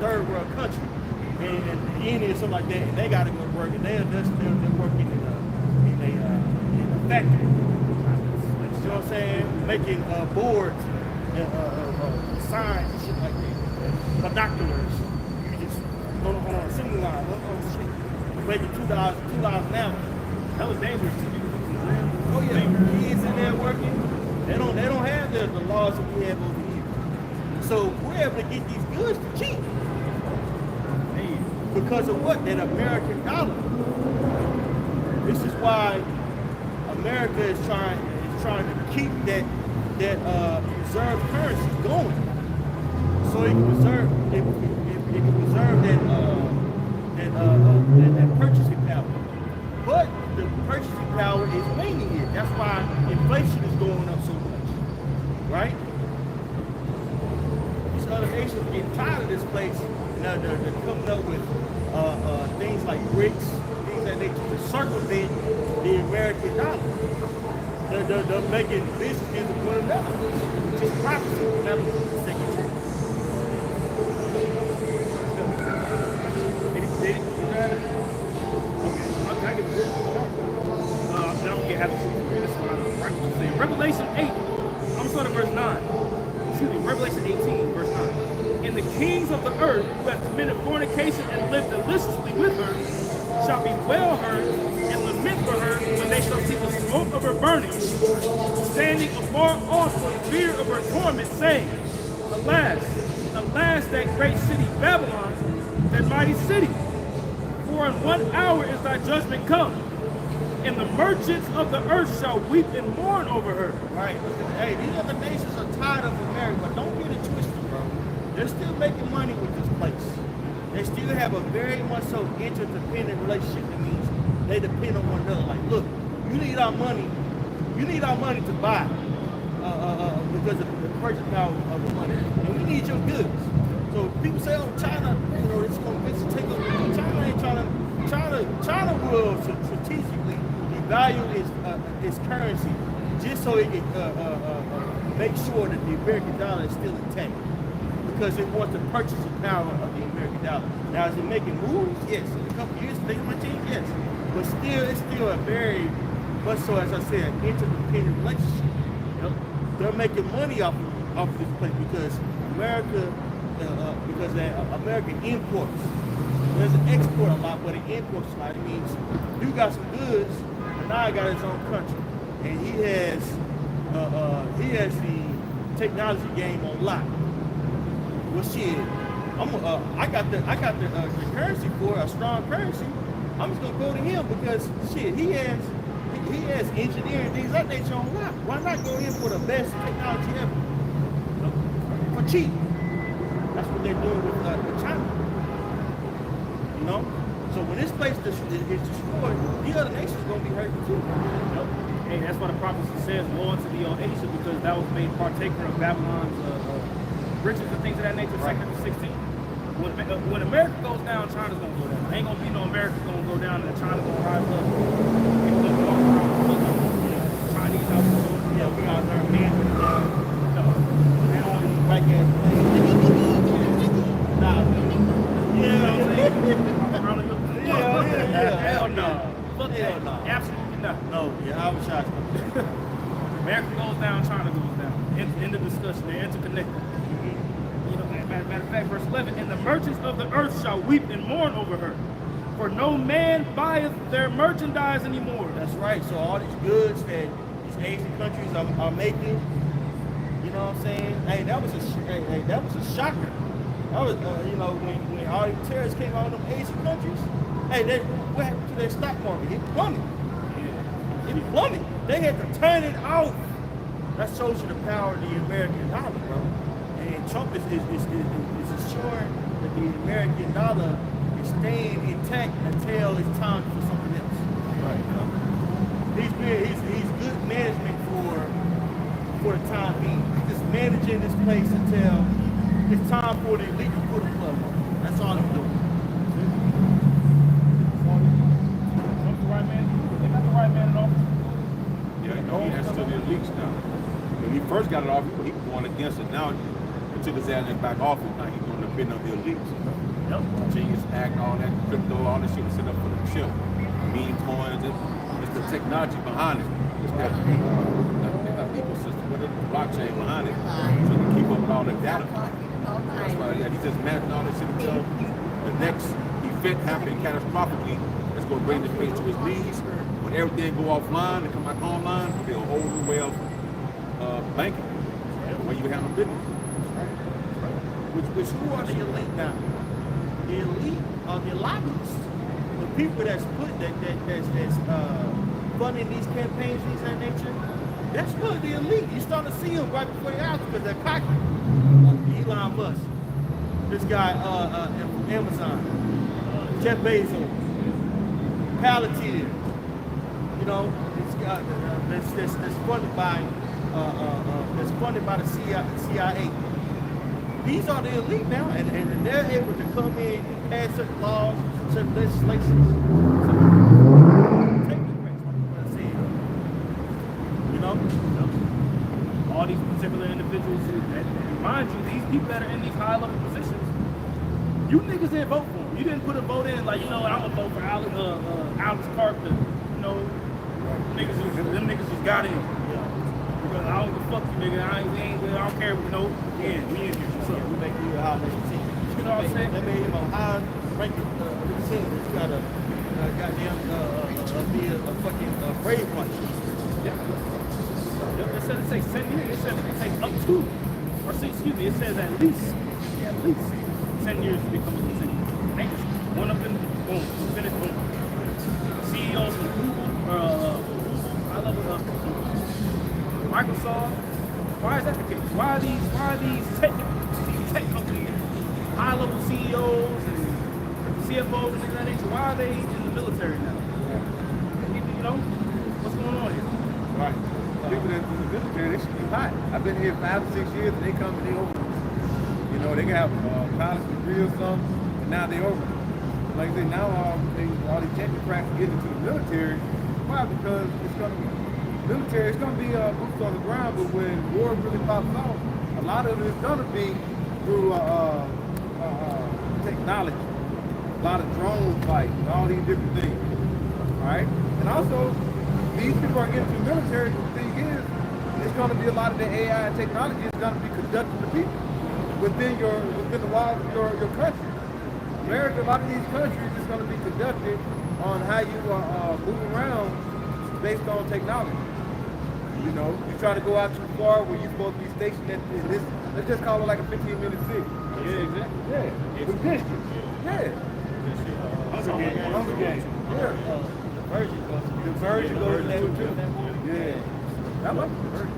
third world country and India or something like that, and they got to go to work, and they're working in a factory. You know what I'm saying? Making boards, signs and shit like that. Binoculars. You just go on a assembly line, making $2 an hour. That was dangerous to you. Oh yeah, kids in there working. They don't have the laws that we have over here. So we're able to get these goods for cheap. Because of what? That American dollar. This is why America is trying to keep that reserve currency going, so it can preserve that purchasing power. But the purchasing power is waning here. That's why inflation is going up so much, right? These other nations are getting tired of this place. Now they're coming up with things like BRICS, things that they can circumvent the American dollar. They're making business deals with one another. Just prophecy. Revelation 8, I'm starting at verse 9. Excuse me, Revelation 18, verse 9. And the kings of the earth who have committed fornication and lived deliciously with her shall bewail her and lament for her when they shall see the smoke of her burning, standing afar off for fear of her torment, saying, Alas, alas, that great city Babylon, that mighty city! For in 1 hour is thy judgment come, and the merchants of the earth shall weep and mourn over her. Right. Hey, these other nations are tired of America, but don't get it twisted, bro. They're still making money with this place. They still have a very much so interdependent relationship. That means they depend on one another. Like, look, you need our money. You need our money to buy because of the purchase power of the money, and we need your goods. So people say, "Oh, China, it's going to take over." China ain't trying to. China will strategically devalue its currency just so it can make sure that the American dollar is still intact, because it wants the purchasing power of the American dollar. Now, is it making moves? Yes. In a couple of years, things might change. Yes. But still, it's still a very much so, as I said, interdependent relationship. They're making money off of this place because America imports. There's an export a lot, but it imports a lot. It means you got some goods, but now I got his own country, and he has the technology game on lock. Well, shit, I got the currency for a strong currency. I'm just gonna go to him because shit, he has engineering things like that on lock. Why not go in for the best technology ever for cheap? That's what they're doing with China. So when this place is destroyed, the other nations are going to be hurt too. Hey, that's why the prophecy says, "Woe unto thee, O Asia," because that was made partaker of Babylon's riches and things of that nature. Right. 2 16. When America goes down, China's going to go down. Ain't going to be no America going to go down and China's going to rise up. People going to walk around Chinese out there. Yeah, we out there, man. No, they don't even like that. Nah. Yeah. Hell no. Hell no. Absolutely not. No, Yahawashi. America goes down, China goes down. In the discussion, they're interconnected. Matter of fact, verse 11, and the merchants of the earth shall weep and mourn over her, for no man buyeth their merchandise anymore. That's right. So all these goods that these Asian countries are making, you know what I'm saying? Hey, that was a shocker. That was, when all these terrorists came out of them Asian countries, hey, what happened to their stock market? It plummeted. It plummeted. They had to turn it off. That shows you the power of the American dollar, bro. And Trump is assuring that the American dollar is staying intact until it's time for something else. Right. He's good management for the time being. He's just managing this place until it's time for the elite to put a plug on. That's all he's doing. Trump's the right man. They got the right man in office. Yeah, he has to the elites now. When he first got it off, he was going against it. Now, he took his ass back off it. Now he's going to depend on the elites. Yep. Genius Act, all that crypto, all that shit was set up for the show. Meme coins, it's the technology behind it. It's that ecosystem with it, the blockchain behind it, so they can keep up with all that data. That's why he just matching all that shit until the next event happening catastrophically. It's going to bring the place to his knees. When everything go offline and come back online, it'll be a whole new way of banking, where you handle business. Which who are the elite now? The elite are the lobbyists. The people that's funding these campaigns, things of that nature, that's really the elite. You start to see them right before your eyes because they're cocky. Elon Musk, this guy from Amazon, Jeff Bezos, Palantir, you know, that's funded by the CIA. These are the elite now, and they're able to come in and pass certain laws, certain legislations. Take the breaks, what I said. You know? All these particular individuals, mind you, these people that are in these high-level positions, you niggas didn't vote for them. You didn't put a vote in like, you know, I'm gonna vote for Alex Carpenter. You know, them niggas just got in. Because I don't give a fuck you, nigga. I don't care. You know, we in here. So we make you a high-level team. You know what I'm saying? They made him a high-ranking team. You gotta goddamn be a fucking brave one. Yeah. It says it takes 10 years. It says it takes up to, or excuse me, it says at least 10 years to become a citizen. One of them, boom, finish, boom. CEOs of Google, I love Microsoft. Why is that the case? Why are these tech companies, high-level CEOs and CFOs and things like that? Why are they in the military now? You know, what's going on here? Right. People that's in the military, they should be hot. I've been here 5 or 6 years and they come and they over. You know, they got a college degree or something, and now they over. Like I said, now all these technocrats get into the military. Why? Because it's going to be military, it's going to be boots on the ground, but when war really pops off, a lot of it is going to be through technology. A lot of drone fights, all these different things. All right? And also, these people are getting to the military. The thing is, it's going to be a lot of the AI and technology is going to be conducting the people within the walls of your country. America, a lot of these countries is going to be conducted on how you move around based on technology. You know, you try to go out too far where you're supposed to be stationed at this, let's just call it like a 15-minute city. Yeah, exactly. Yeah, with district. Yeah. Hunger Games. Yeah. The version goes to that too. Yeah. I like the version.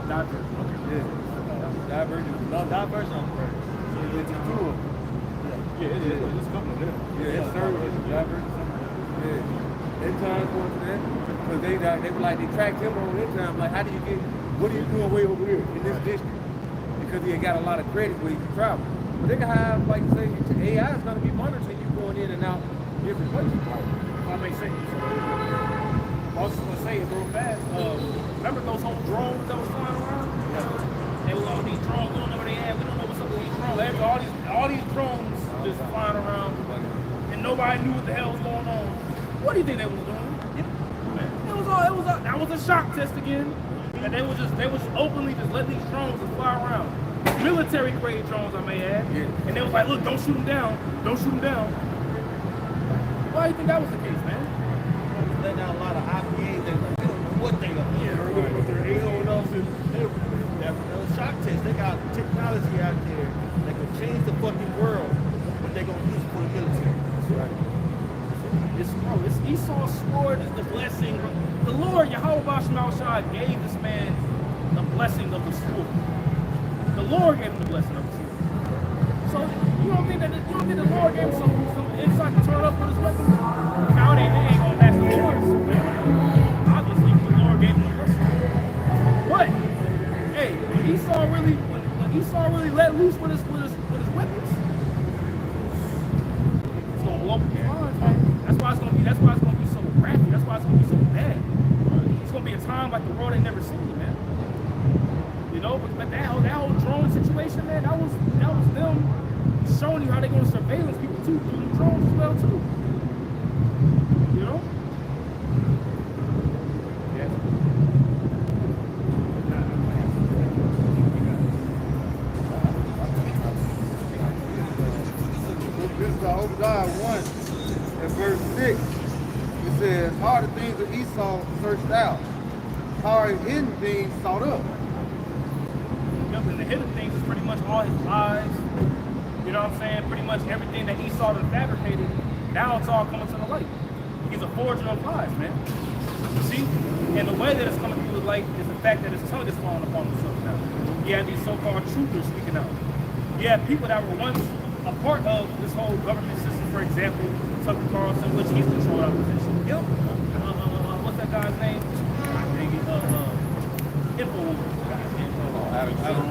Diversion. Yeah. Diversion. No, diversion on the version. It's a tool. Yeah, it is. It's a couple of them. Yeah, it's diversion. Yeah. They times going to that because they were like they tracked him on their time. Like, what are you doing way over here in this district? Because he had got a lot of credit where he could travel. But they can have, like say, AI is going to be monitoring you going in and out different places. That makes sense. I was just gonna say it real fast. Remember those whole drones that was flying around? Yeah. They were all these drones. We don't know where they at. We don't know what's up with these drones. All these drones just flying around, and nobody knew what the hell was going on. What do you think they was doing? That was a shock test again. And they was openly just letting these drones just fly around. Military grade drones, I may add. Yeah. And they was like, look, don't shoot them down. Don't shoot them down. Why do you think that was the case, man? They letting out a lot of IPAs. They don't know what they are. Yeah, with their AO They're shock tests. They got technology out there that can change the fucking world, but they're gonna use it for the military. That's right. It's Esau's sword is the blessing. The Lord, Yahawashi, gave this man the blessing of the sword. The Lord gave him the blessing of the sword. So you don't think the Lord gave him some insight to turn up with his weapon? Now they ain't gonna pass the Lord's. Obviously, the Lord gave him the blessing. But hey, when Esau really let loose with his weapons, it's gonna blow up his mind, man. That's why it's gonna be so graphic. That's why it's gonna be so bad. It's gonna be a time like the world ain't never seen, man. You know, but that whole drone situation, man, that was them showing you how they're gonna surveillance people too through the drones as well too. You know? Yeah. This is Obadiah 1 and verse 6. It says, how are the things of Esau searched out? How are hidden things sought up? Yep, and the hidden things is pretty much all his lies. You know what I'm saying? Pretty much everything that Esau done fabricated Now it's all coming to the light. He's a forger of lies, man. You see? And the way that it's coming through the light is the fact that his tongue is falling upon himself now. You have these so-called truthers speaking out. You have people that were once a part of this whole government system, for example, Tucker Carlson, which he's controlled opposition. Yep. What's that guy's name?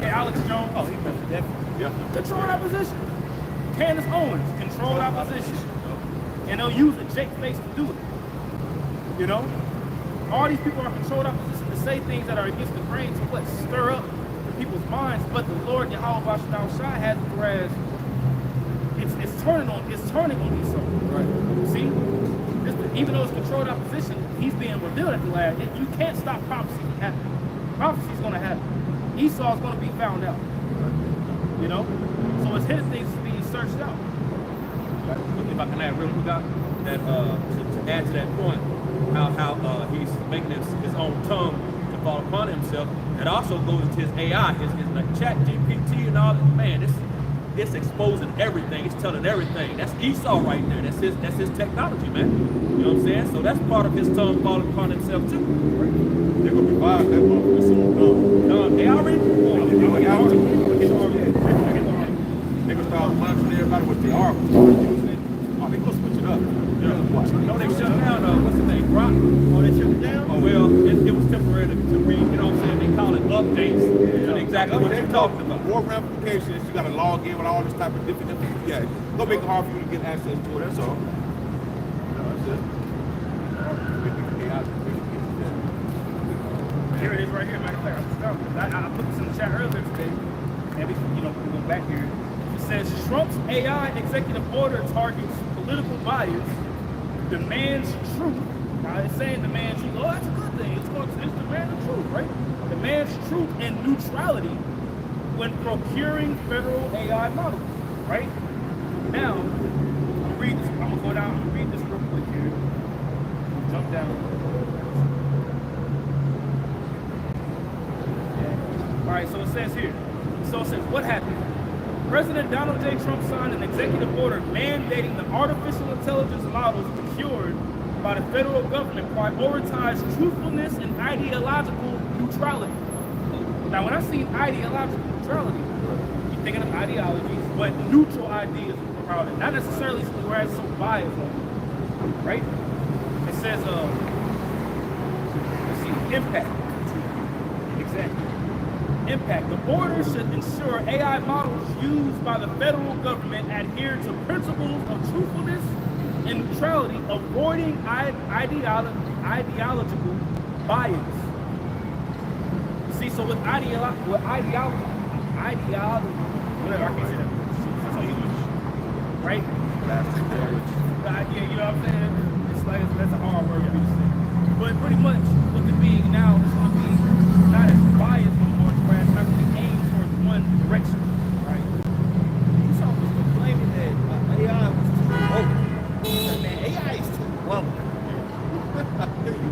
Alex Jones. Oh, he definitely. Yeah. Controlled opposition. Candace Owens, controlled opposition. And they'll use a Jake face to do it. You know? All these people are controlled opposition to say things that are against the grain to what? Stir up the people's minds. But the Lord Yahawah has it, whereas it's turning on these souls. Right. See? Even though it's controlled opposition, he's being revealed at the last. You can't stop prophecy from happening. Prophecy's gonna happen. Esau's gonna be found out. You know? So it's his things being searched out. If I can add real quick, that to add to that point, how he's making his own tongue to fall upon himself. It also goes into his AI, his like chat GPT and all that. Man, it's exposing everything. It's telling everything. That's Esau right there. That's his technology, man. You know what I'm saying? So that's part of his tongue falling upon himself too. They're gonna revise that motherfucker soon. They already. They're gonna start monitoring everybody with the oracles. Oh, they gonna switch it up. No, they shut down. What's the name? Rock. Oh, they shut it down? Oh, well, it was temporary to read. You know what I'm saying? They call it updates. And exactly what you're talking about. More ramifications. You gotta log in with all this type of different. Yeah, it's gonna make it hard for you to get access to it. That's all. That's it. Here it is right here, matter of fact. I put this in the chat earlier today, and we can go back here. It says Trump's AI executive order targets political bias, demands truth. Now it's saying demands truth. Oh, that's a good thing. It's demanding truth, right? Demands truth and neutrality when procuring federal AI models, right? Now, I'm gonna go down and read this real quick here. Jump down. All right, so it says here. So it says, what happened? President Donald J. Trump signed an executive order mandating the artificial intelligence models procured by the federal government prioritize truthfulness and ideological neutrality. Now, when I see ideological neutrality, you're thinking of ideologies, but neutral ideas around it. Not necessarily where it's so biased, right? It says, let's see, impact. Exactly. Impact. The order should ensure AI models used by the federal government adhere to principles of truthfulness and neutrality, avoiding ideological bias. See, so with ideology, whatever, I can't say that. That's how you use it, right? Yeah, you know what I'm saying? It's like, that's a hard word for me to say. But pretty much, with it being now, it's going to be not as biased anymore, whereas it's actually aimed towards one direction, right? You saw was complaining that AI was too woke. Man, AI is too woke.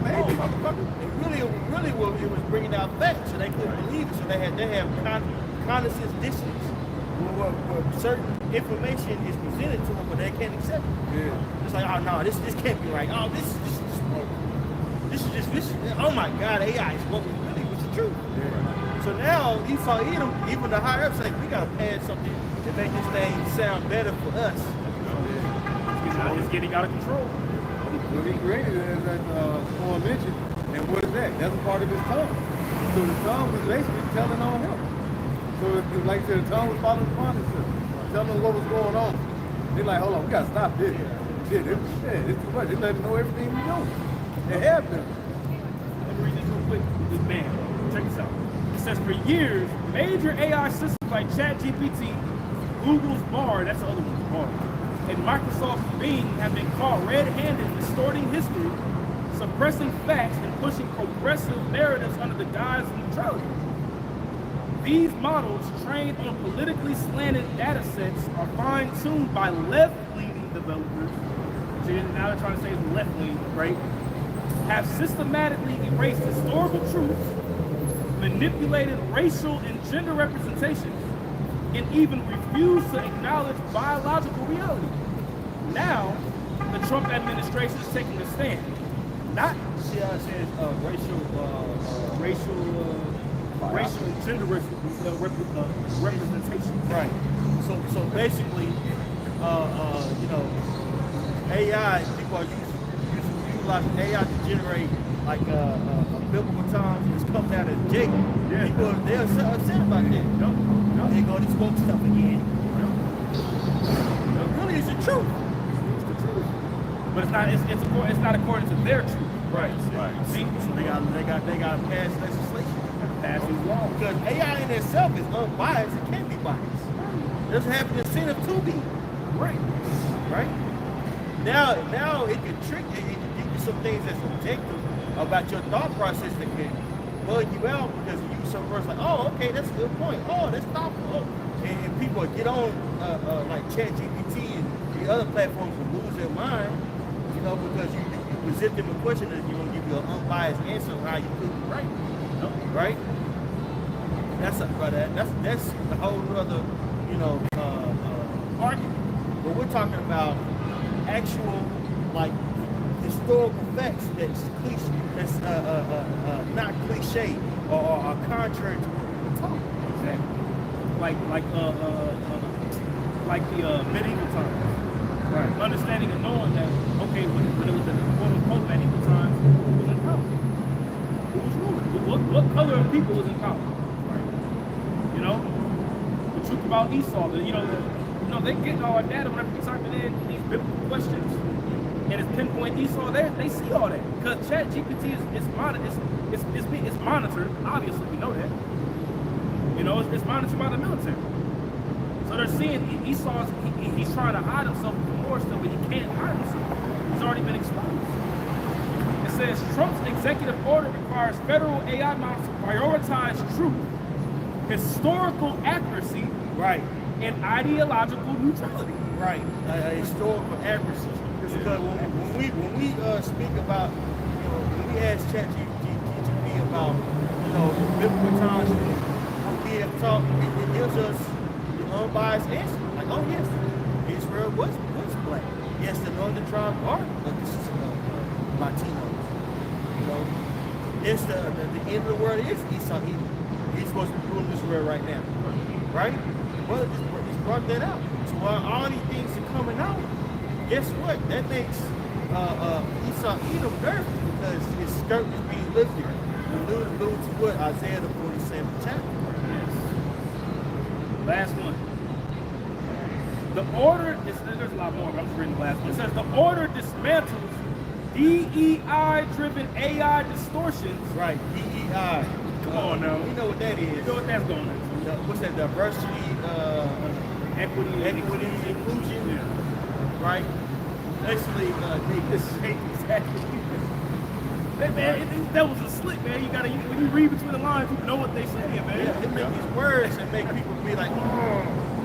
Maybe, motherfucker. It really was bringing out facts, so they couldn't believe it. So they have cognizance dissonance, where certain information is presented to them, but they can't accept it. Yeah. It's like, oh no, this can't be right. Oh, this is oh my God, AI is what really was the truth. Yeah. So now you saw even the higher up saying we gotta add something to make this thing sound better for us. It's getting out of control. What he created it, as Paul mentioned, and what is that? That's a part of his tongue. So the tongue was basically telling on him. So if, like I said, the tongue was following upon himself, telling them what was going on. They're like, hold on, we gotta stop this. Shit, it's too much. They let them know everything we do. They have them. Let me read this real quick. This man, check this out. It says for years, major AI systems like ChatGPT, Google's Bard, that's the other one's Bard, and Microsoft's Bing have been caught red-handed distorting history, suppressing facts, and pushing progressive narratives under the guise of neutrality. These models, trained on politically slanted data sets, are fine-tuned by left-leaning developers, which now they're trying to say is left-leaning, right? Have systematically erased historical truths, manipulated racial and gender representations, and even refused to acknowledge biological reality. Now, the Trump administration is taking a stand. Not See how it says racial and gender representation. right. So basically, you know, AI, people are utilizing AI to generate like biblical times. It's coming out of jail. Yeah. People, they're upset about that. No. They're going to smoke stuff again. Really, it's the truth. But it's not according to their truth. Right. See? So they got to pass legislation. Pass these laws. Because AI in itself is unbiased. It can't be biased. It doesn't have the incentive to be. Right. Right? Now it can trick you. It can give you some things that's objective about your thought process that can bug you out because you use some words like, oh, okay, that's a good point. Oh, that's thoughtful. Oh. And people get on like ChatGPT and the other platforms will lose their mind, you know, because you present them a question and you're going to give you an unbiased answer on how you could be right. Right? That's a whole other, you know, argument. But we're talking about actual, like, historical facts that's not cliche or are contrary to what we're talking. Exactly. Like the medieval times. Right. Understanding and knowing that, okay, when it was in the quote unquote medieval times, who was in power? Who was ruling? What color of people was in power? Right. You know? The truth about Esau, they get all our data whenever we typing in these biblical questions. And it's pinpoint Esau there, they see all that. Because ChatGPT is monitored, obviously we know that. You know, it's monitored by the military. So they're seeing Esau's, he's trying to hide himself from more stuff, but he can't hide himself. He's already been exposed. It says Trump's executive order requires federal AI models to prioritize truth, historical accuracy, Right. and ideological neutrality. Right. Historical accuracy. Because when we speak about, you know, when we ask ChatGPT about, you know, the biblical times when we have talked, it gives us the unbiased answer. Like, oh yes, Israel was black. Yes, the northern tribe are Latinos. You know, it's the end of the world is Esau. He's supposed to be ruling Israel right now, right? Well, just brought that out. So while all these things are coming out, guess what? That makes Esau Edom nervous because his skirt is being lifted. Allude to what? Isaiah the 47th chapter. Yes. Last one. The order, there's a lot more, but I'm just reading the last one. It says the order dismantles DEI-driven AI distortions. Right, DEI. Come on now. You know what that is. You know what that's going on. What's that? Diversity, Equity, inclusion. Yeah. Right? Basically, this exactly. That was a slip, man. When you read between the lines, you know what they saying, man. Yeah, it makes these words and make people be like,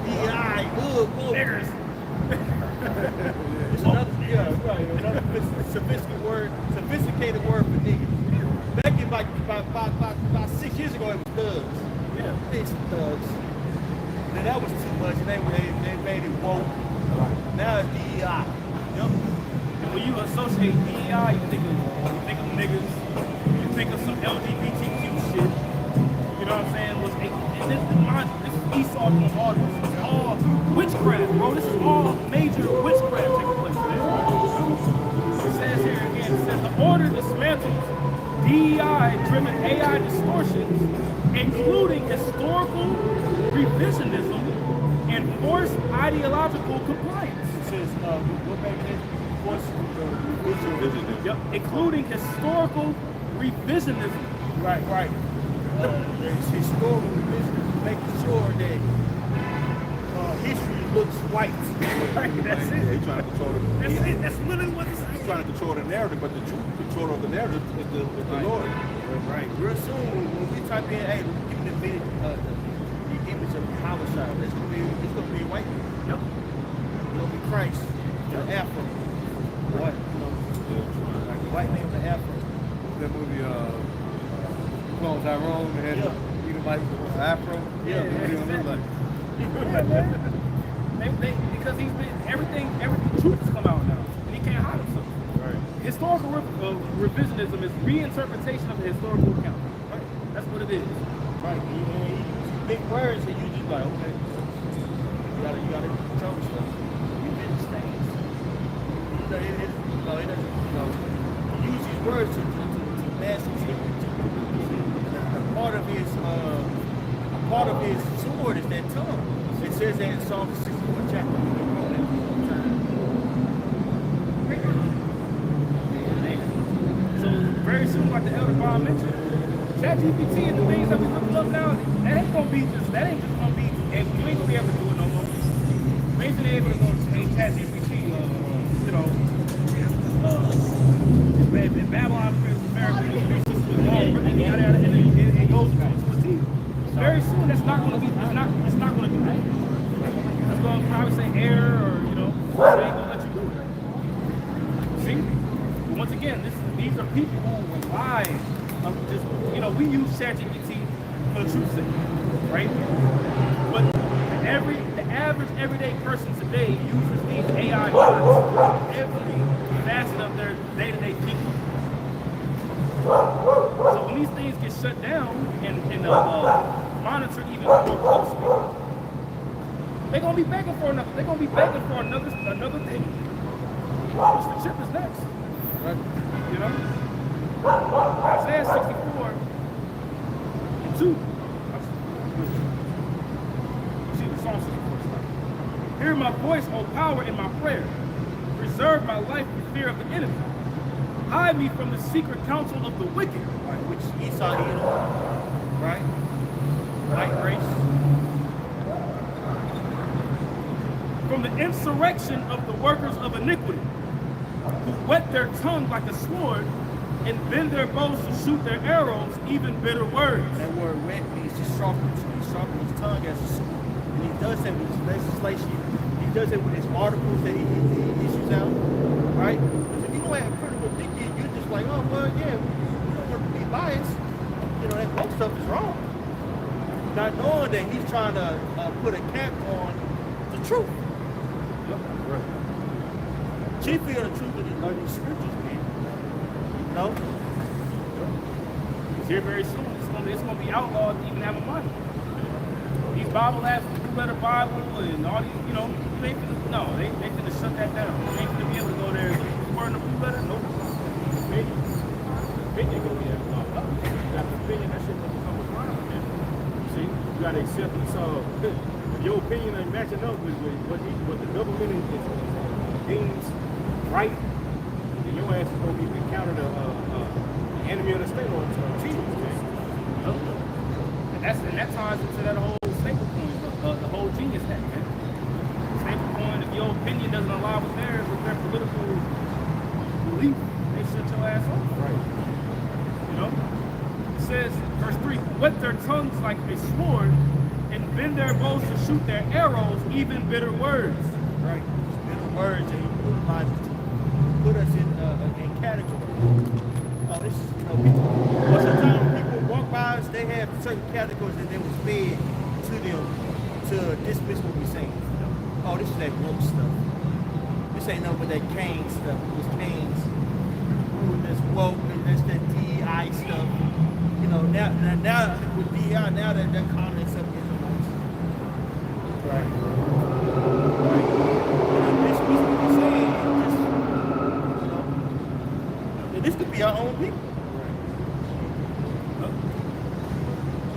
DEI, Niggers. It's another sophisticated word for niggas. Back in about 6 years ago, it was thugs. Yeah. It's thugs. Then that was too much, and they made it woke. Now it's DEI. Yep. And when you associate DEI, you think of niggas, you think of some LGBTQ shit. You know what I'm saying? This is Esau doing all this. This is all witchcraft, bro. This is all major witchcraft taking place, man. It says here again, it says the order dismantles DEI-driven AI distortions, including historical revisionism and forced ideological compliance. It says, what back then? Revisionism. Yep, including historical revisionism. Right. There's historical revisionism, making sure that history looks white. Right, that's it. He's trying to control the. That's literally what it's He's saying. trying to control the narrative, but the true control of the narrative is the Lord. Right. Real soon, when we type in, hey, give me the image of Yahawashi, it's gonna be a white man. Yep. It's gonna be Christ, the Afro. What? You know, like a white man with an Afro. That movie, Clone Tyrone, they had Yeah. the Edomite with the afro. Yeah. What do you look like? Man, Because he's been everything truth has come out now, and he can't hide himself. Right. Historical revisionism is reinterpretation of the historical account. Right? That's what it is. Right. He uses big words, and you just like, okay, you gotta control stuff. You finish things. He uses these words to mask his ignorance. Part of his sword is that tongue. It says that in Psalm 64 chapter. So very soon, like the Elder Bob mentioned, ChatGPT and the things that we looking up now, that ain't just gonna be, you ain't gonna be able to do it no more. Basically able to go to ChatGPT, in Babylon, America, it goes to a T. Very soon, it's not gonna be, it's not gonna do that. It's gonna probably say error, or, they ain't gonna let you do it. See? But once again, these are people who rely on just, we use ChatGPT for the truth's sake, right? But the average everyday person today uses these AI bots every facet of their day-to-day thinking. So when these things get shut down and monitored even more closely, they're gonna be begging for another. They're gonna be begging for another thing. Which the chip is next. Right. Isaiah 64 and 2. See the Psalm 64. Hear my voice, O power, in my prayer. Preserve my life from fear of the enemy. Hide me from the secret counsel of the wicked. Right, which Esau did, right? White race. From the insurrection of the workers of iniquity, who whet their tongue like a sword and bend their bows to shoot their arrows, even bitter words. That word wet means to sharpen. He sharpens his tongue as a sword. And he does that with his legislation. He does it with his articles that he issues out, right? Because if you don't have critical thinking, you're just like, oh, well, yeah, we don't want to be biased. That most stuff is wrong. Not knowing that he's trying to put a cap on the truth. Right. Chiefly of the truth are these scriptures, man. It's here very soon. It's gonna be outlawed to even have a money. These Bible apps, Blue Letter Bible, and all these, they finna shut that down. They ain't finna be able to go there. Word in the Blue Letter, nope. Opinion gonna be that. You got an opinion, that shit gonna become a crime, man. See, you gotta accept this. If your opinion ain't matching up with what the government deems right, then your ass is gonna be counted an enemy of the state on TV. And that ties into that whole stablecoin, the whole genius hack, man. Stablecoin, if your opinion doesn't align with theirs, with their political belief, they shut your ass off. Right. It says, verse 3, whet their tongues like a sword and bend their bows to shoot their arrows, even bitter words. Right. Bitter words, and he put us in categories. Oh, this is, most of the time people walk by us, they have certain categories that they was fed to them to dismiss what we're saying. Oh, this is that woke stuff. This ain't nothing but that Cain stuff. It was Cain's. Ooh, that's woke, and that's that DEI stuff. Now with DEI, now that comment stuff is Israelites. Right. This is what we're saying. This could be our own people.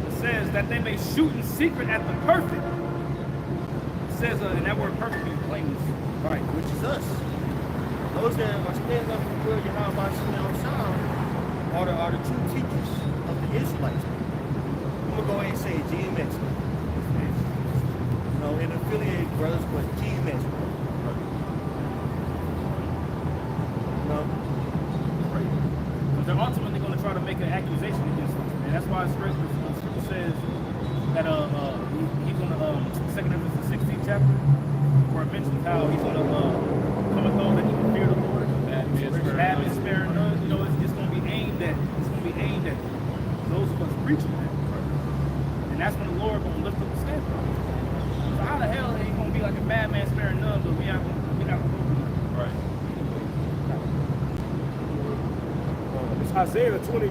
It says that they may shoot in secret at the perfect. It says, and that word perfect means blameless. Right, which is us. Those that are standing up for the word Yahawashi are the true teachers of the Israelites. I'm going to go ahead and say GMS. And affiliated brothers, but GMS. They're ultimately going to try to make an accusation against him, and that's why Scripture says that he's going to 2 Corinthians 16th chapter, where it mentions how he's going to come with those that even fear the Lord, bad men sparing none. It's going to be aimed at those of us preaching that, and that's when the Lord going to lift up the standard. So how the hell are you gonna be like a bad man sparing none, but we not gonna go through it? Right. It's Isaiah 20,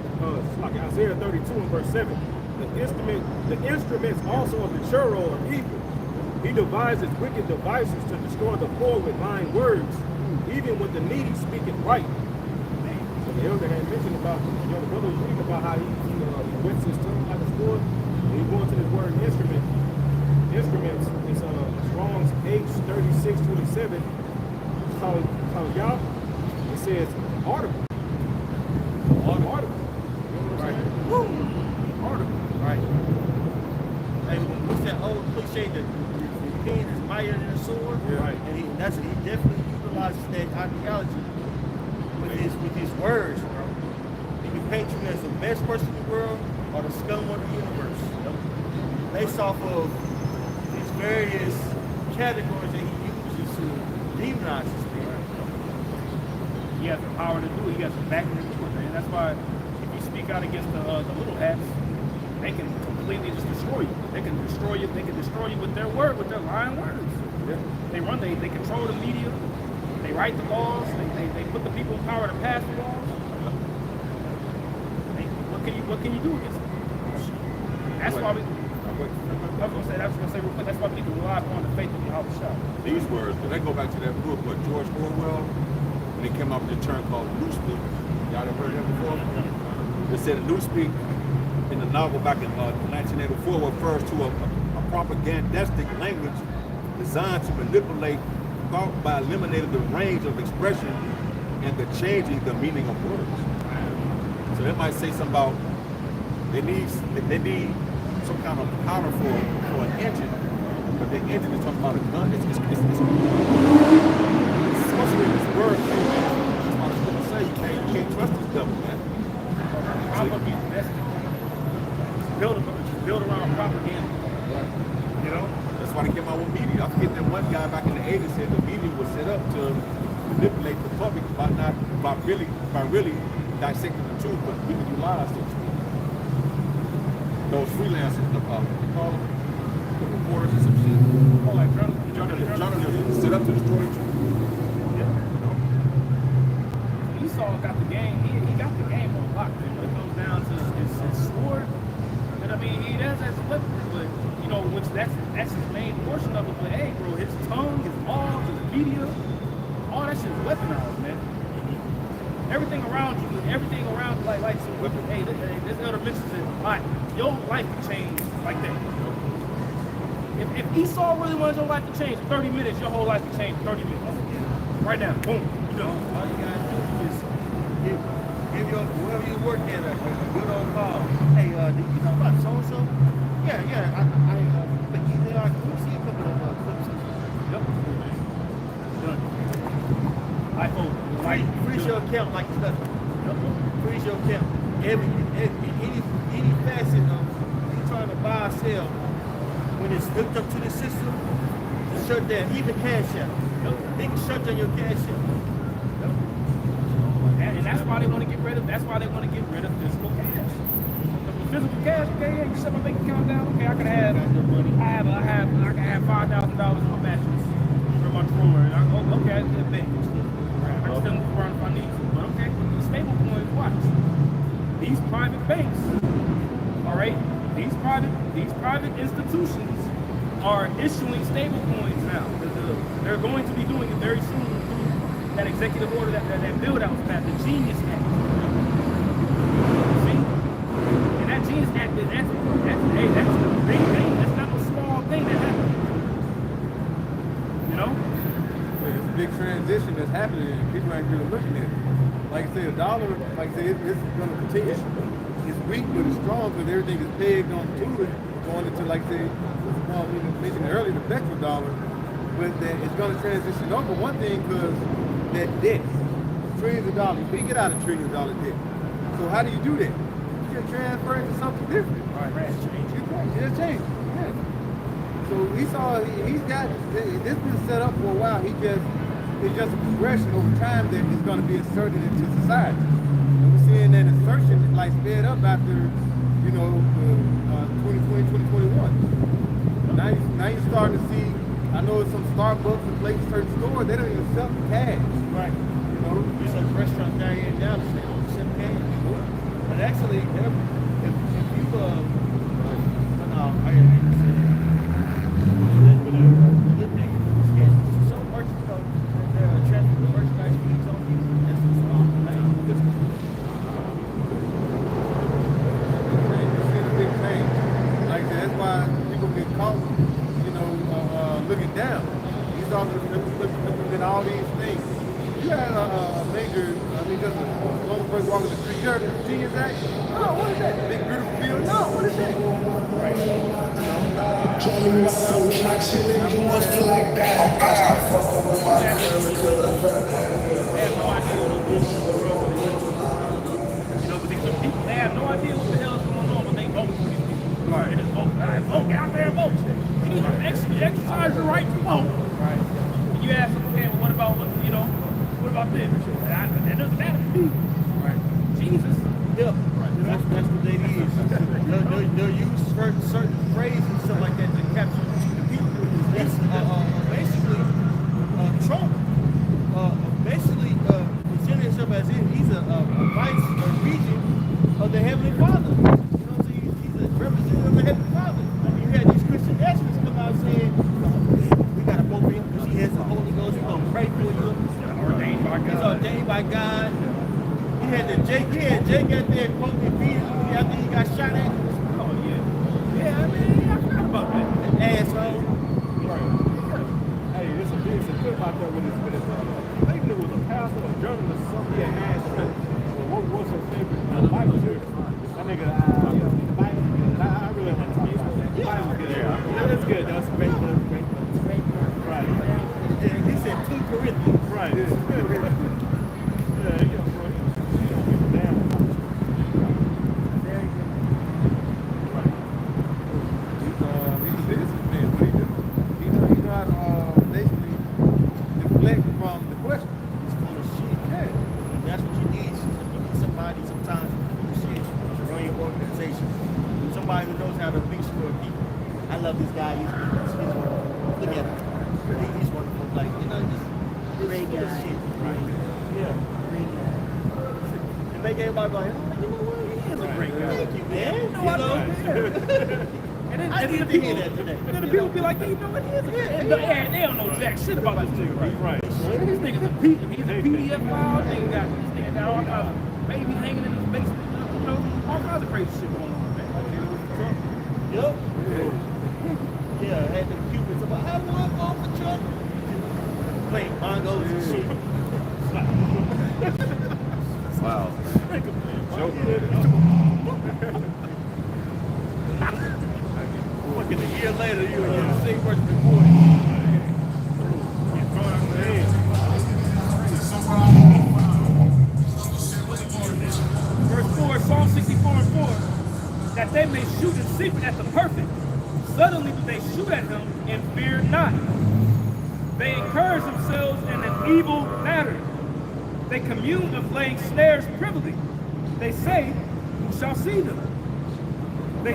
like Isaiah 32 and verse 7. The instruments also of the churro are evil. He devises wicked devices to destroy the poor with lying words, even when the needy speak it right. So the elder had mentioned about, the other brother was reading about how he wets his tongue like a sword. And he going to this word instrument. Instruments is Strong's H3627. Called Yah. It says article. Article. Right. Article. Right. Hey, what's that old cliche that the pen is mightier than the sword? Yeah. Right. And he definitely utilizes that ideology with his words, bro. He can paint you as the best person in the world or the scum of the universe. Based off of these various categories that he uses to demonize his people. He has the power to do it. He has the backing to do it, man. That's why if you speak out against the little hats, they can completely just destroy you. They can destroy you. They can destroy you with their lying words. Yeah. They control the media. They write the laws. They put the people in power to pass the laws. What can you do against them? That's why we. I was gonna say real quick. That's why we need to rely upon the faith of Yahawashi. These words, when they go back to that book by George Orwell, when they came up with a term called newspeak. Y'all ever heard of that before? They said a newspeak in the novel back in 1984 refers to a propagandistic language designed to manipulate thought by eliminating the range of expression and the changing the meaning of words. So they might say something about they need some kind of power for an engine, but the engine is talking about a gun. It's supposed to be this word. I was going to say you can't trust this devil, man. Build around propaganda. You know? That's why they came out with media. I forget that one guy back in the 80s said the media was set up to manipulate the public by really dissecting the truth, but giving you lies, so to speak. Those freelancers, what they call them? The reporters and some shit. Oh, like journalists set up to destroy the truth. Esau got the game. He got the game on lock. When it comes down to his sword, and I mean he does have his weapons, but you know, which that's his main portion of it. But hey, bro, his tongue, his laws, his media, all that shit is weaponized, man. Everything around you, like some weapon. Hey, this elder mentions it. Like your life can change like that. If Esau really wanted your life to change in 30 minutes, your whole life can change in 30 minutes. Right now, boom. You know. All you gotta do is give your whoever you work at a good old call. Hey, do you know about so and so? Yeah. I think they are. Can we see a couple of clips? Yep. Done. iPhone. Freeze your account like nothing. Freeze your account. Any facet of you trying to buy or sell, when it's hooked up to the system, to shut down, even cash out. They can shut down your cash out. And that's why they want to get rid of. That's why they want to get rid of physical cash. Physical cash, okay, yeah, you set my bank account down. Okay, I can have $5,000 in my mattress for my drawer. And okay, I can bank. I can still move around if I need to. But okay, these stable coins, watch. These private banks, all right. These private institutions are issuing stable coins now. They're going to be doing it very soon through that executive order, that bill that was passed, the Genius Act. See? And that Genius Act, that's a big thing. That's not a small thing that happened. You know? It's a big transition that's happening and people ain't really looking at it. Like I say, the dollar, like I say, it's going to continue. It's weak, but it's strong because everything is pegged on to it, going into, like I say, we mentioned earlier, the petrodollar, but that it's going to transition over. One thing, because that debt, trillions of dollars, we get out of $1 trillion debt. So how do you do that? You can transfer it to something different. All right, change it. It's changed. Yeah. So he's got, this been set up for a while. It's just a progression over time that is going to be inserted into society. And we're seeing that insertion like sped up after, 2020, 2021. Now you start starting to see, I know some Starbucks and places, certain stores, they don't even accept cash. Right. You know? There's a restaurant down here in Dallas that don't accept cash. But actually, if you no, I didn't mean to say that. Good thing. Yeah. Some merchants though, they're attracted to merchandise fees on you. That's what's wrong. It's a big thing. Like I said, that's why people get caught, you know, looking down. You start looking at all these things. You had a major, I mean, just a one person walking the street. You heard the Genius Act? Oh, what is that? Big beautiful field? No, what is that? You know, but these are people, they have no idea what the hell is going on when they vote. Right. They just vote. Vote, get out there and vote. You need to exercise your right to vote. Right. And you ask them, okay, well, what about, you know, what about this? That doesn't matter to me. Right. Jesus. Yeah, right. That's what they use. They'll use certain phrases and stuff like that to capture the people. That's basically Trump. Basically presenting himself as if he's a vice or regent of the Heavenly Father. You know what I'm saying? He's a representative of the Heavenly Father. You had these Christian nationalists come out saying, we got to vote for him because he has the Holy Ghost. We're going to pray for you. Ordained by God. He's ordained by God. He had Jake out there quoting Peter after he got shot at. Oh, yeah. Yeah, I mean, I forgot about that. An asshole. Hey, it's a clip out there with his I think it was a pastor or journalist, something he had asked him, well, what was his favorite Bible verse? That nigga, the Bible, I really want to talk about that. The Bible was good. Yeah, that's good. That's great. Right. He said 2 Corinthians. Right. Yeah, you know, bro. Damn. He's a businessman, but he know how to basically deflect from the question. He's full of shit. Yeah. That's what you need. You need somebody sometimes who shit to run your organization. Somebody who knows how to reach for people. I love this guy. He's wonderful. Look at him. He's wonderful. Like, you know, just great guy. Shit. Right. Yeah. Great guy. And make everybody like, oh, you know what? He is a great guy. Thank you, man. You know, And then, I and need then to the hear people, that today. and then the people be like, hey, you know what he is? And they don't know jack shit about this nigga, right? Right. This nigga's a PDF file. Nigga got this nigga got all kinds of babies hanging in his basement. You know, all kinds of crazy shit going on, man. Yup. Yeah, had the Cubans about, I want to go for Trump. Playing bongos and shit. Wow. Fucking a year later, you were getting the same verse before. Verse 4, Psalm 64 and 4, that they may shoot in secret at the perfect. Suddenly do they shoot at him and fear not. They encourage themselves in an evil matter. They commune of laying snares privily. They say, who shall see them? They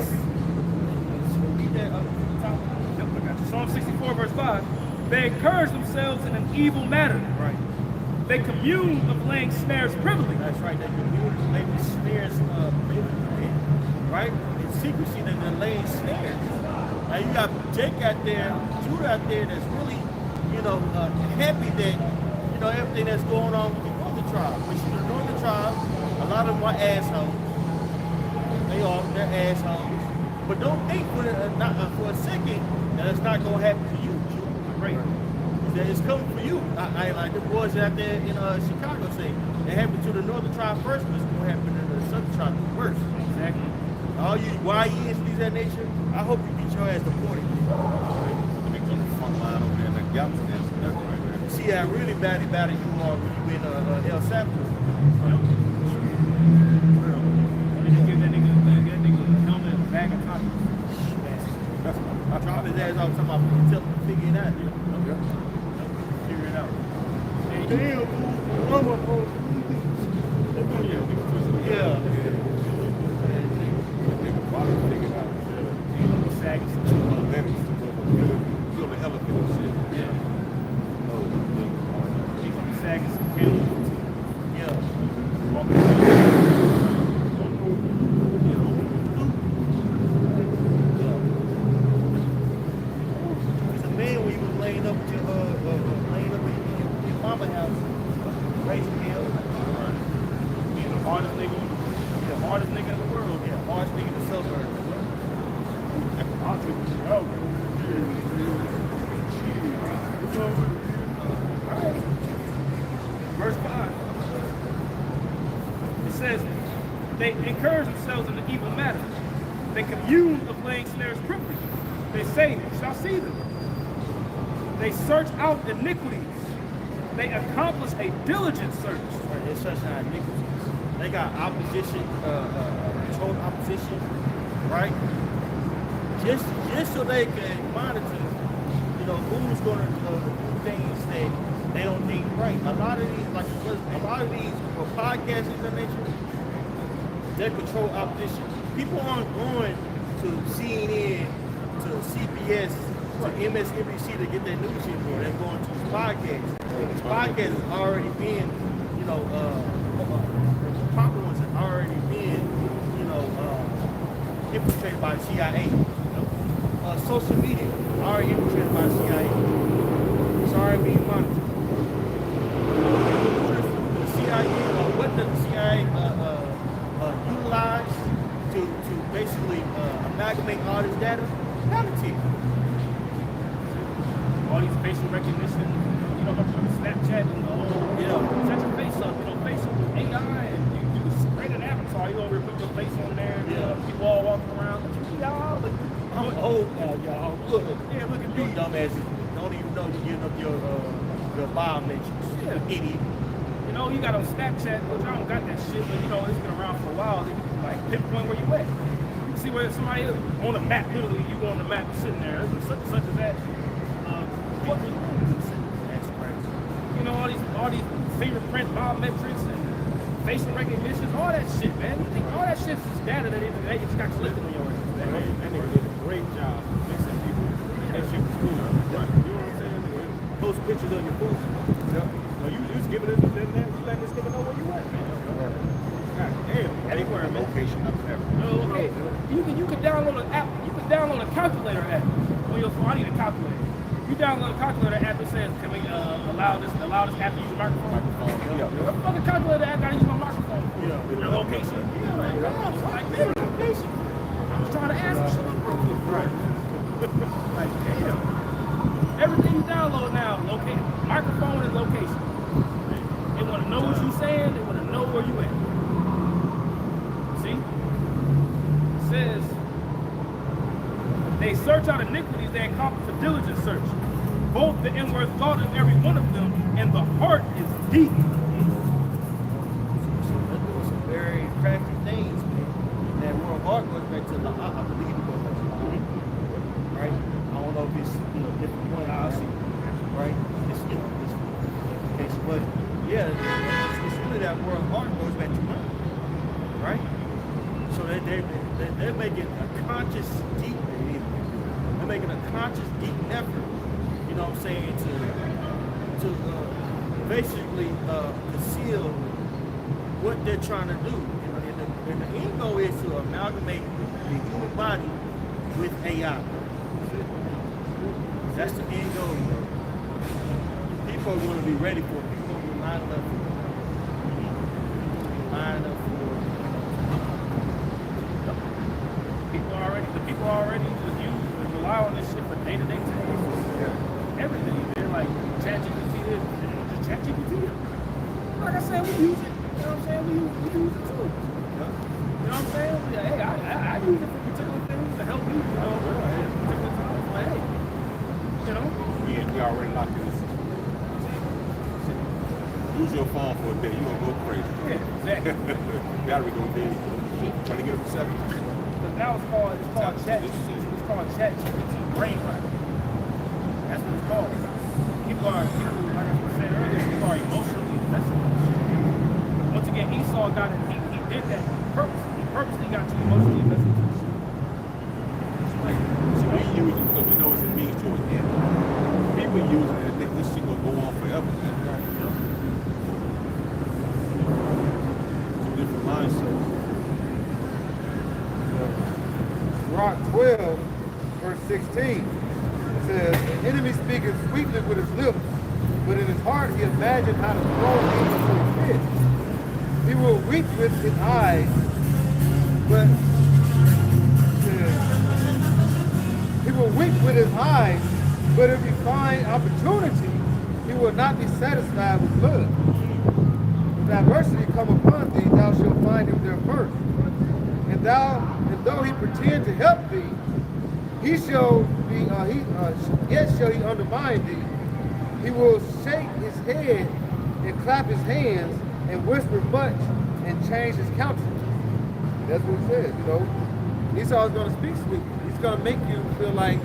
Read that up to the top. Yep, I got you. Psalm 64 verse 5. They encourage themselves in an evil matter. Right. They commune of laying snares privily. That's right. They commune, laying snares, right? In secrecy, they're laying snares. Now you got Jake out there, Judah out there that's really, you know, happy that, you know, everything that's going on with the Northern tribe. Which the Northern tribe, a lot of them are assholes. They're assholes. But don't think for a second that it's not going to happen to you. Right. That it's coming for you. I like the boys out there in Chicago say, it happened to the Northern tribe first, but it's going to happen to the Southern tribe first. Exactly. All you YEs, things of that nature, I hope you get your ass deported. See how really bad you are when you in El Salvador. Give that nigga a helmet and a bag of tacos. Drop his ass off, talking about tell him to figure it out. Figure it out. Yeah. walking and shit. Yeah. Oh, He's gonna be sagging some camels. Yeah. Walking around. There's a man when you was laying up to laying up in your mama house, raising hell. Being the hardest nigga in the world. Yeah, hardest nigga in the suburbs. I'll take it out. Alright. Verse 5. It says, they encourage themselves in the evil matter. They commune of laying snares privily. They say, we shall see them. They search out iniquities. They accomplish a diligent search. They're searching out iniquities. They got opposition, controlled opposition, right? Just so they can monitor, you know, who's going to do things that they don't think right. A lot of these, podcasts of that nature, they control opposition. People aren't going to CNN, to CBS, to MSNBC to get their news anymore. They're going to these podcasts. These podcasts have already been, you know, popular ones have already been, you know, infiltrated by the CIA. Social media already infiltrated by the CIA. It's already being monitored. The CIA, what does the CIA utilize to basically amalgamate all this data? Politics. All these facial recognition, you know, Snapchat and the whole, you know, set your face up, you know, facial AI, and you create an avatar, you over put your face on there, and people all walking around, y'all, but I'm old now, y'all. Look, yeah, look at you me. dumbasses don't even know you're giving up your biometrics. Yeah. Idiot. You know, you got on Snapchat, which I don't got that shit, but you know, it's been around for a while. They like pinpoint where you at. You see where somebody is on the map, literally, you go on the map sitting there, such as that. What was that's crazy. You know, all these fingerprint biometrics and facial recognition, all that shit, man. You think all that shit is data that they just got collected on your ass. That nigga did a great job fixing people. That shit was cool. Right. You know what I'm saying? Post pictures of your food. Yep. So you just giving it, you letting this nigga know where you at, man. God damn. Anywhere, man. location of everything. No, okay. You can download an app. You can download a calculator app on your phone. I need a calculator. You download a calculator app that says, can we allow this app to use a microphone? Yeah. What the fucking calculator app gotta use my microphone? Yeah. Your location. Yeah, like, man, location. I was trying to ask you something real quick. Right. Like, damn. Everything you download now, microphone and location. They want to know what you're saying. They want to know where you at. See? It says, they search out iniquities, they accomplish a diligent search. Both the inward thought of every one of them and the heart is deep. So they're doing some very crafty things, man. That world heart goes back to I believe it goes back to right? I don't know if it's different point I see, right? It's case, but yeah, it's really that world heart goes back to mind, right? So they're making a conscious deep, they're making a conscious deep effort, you know what I'm saying, to basically conceal what they're trying to do. And the end goal is to amalgamate the human body with AI. That's the end goal, bro. People are going to be ready for it. People are going to be lining up for it. Lining up for it. The people already just use and rely on this shit for day-to-day tasks. Yeah. Everything. They're like ChatGPT this, just ChatGPT. Like I said, we use it. You know what I'm saying? We use it too. You know what I'm saying? Yeah, hey, I use it for particular things to help me. You know, particular times. Like, hey, you know. We already locked in this. Use your phone for a day, you gonna go crazy. Yeah, exactly. Battery gonna be trying to get up to 7. But now it's called ChatGPT brain rot. That's what it's called. People, like I said earlier, people are emotionally invested. Once again, Esau got it. He did that purposely. He purposely got you emotionally invested to the shit. So we use it because we know it's a means to an end. been using it and think this shit gonna go on forever, man. Two different mindsets. Rock 12, verse 16. It says, "An enemy speaketh sweetly with his lips, but in his heart he imagined how to throw me into a pit. He will weep with his eyes, but he will weep with his eyes, but if he find opportunity, he will not be satisfied with blood. If adversity come upon thee, thou shalt find him there first. And though he pretend to help thee, he shall be yet shall he undermine thee. He will shake his head and clap his hands and whisper much and change his countenance." That's what it says, you know. Esau is going to speak sweet. He's going to make you feel like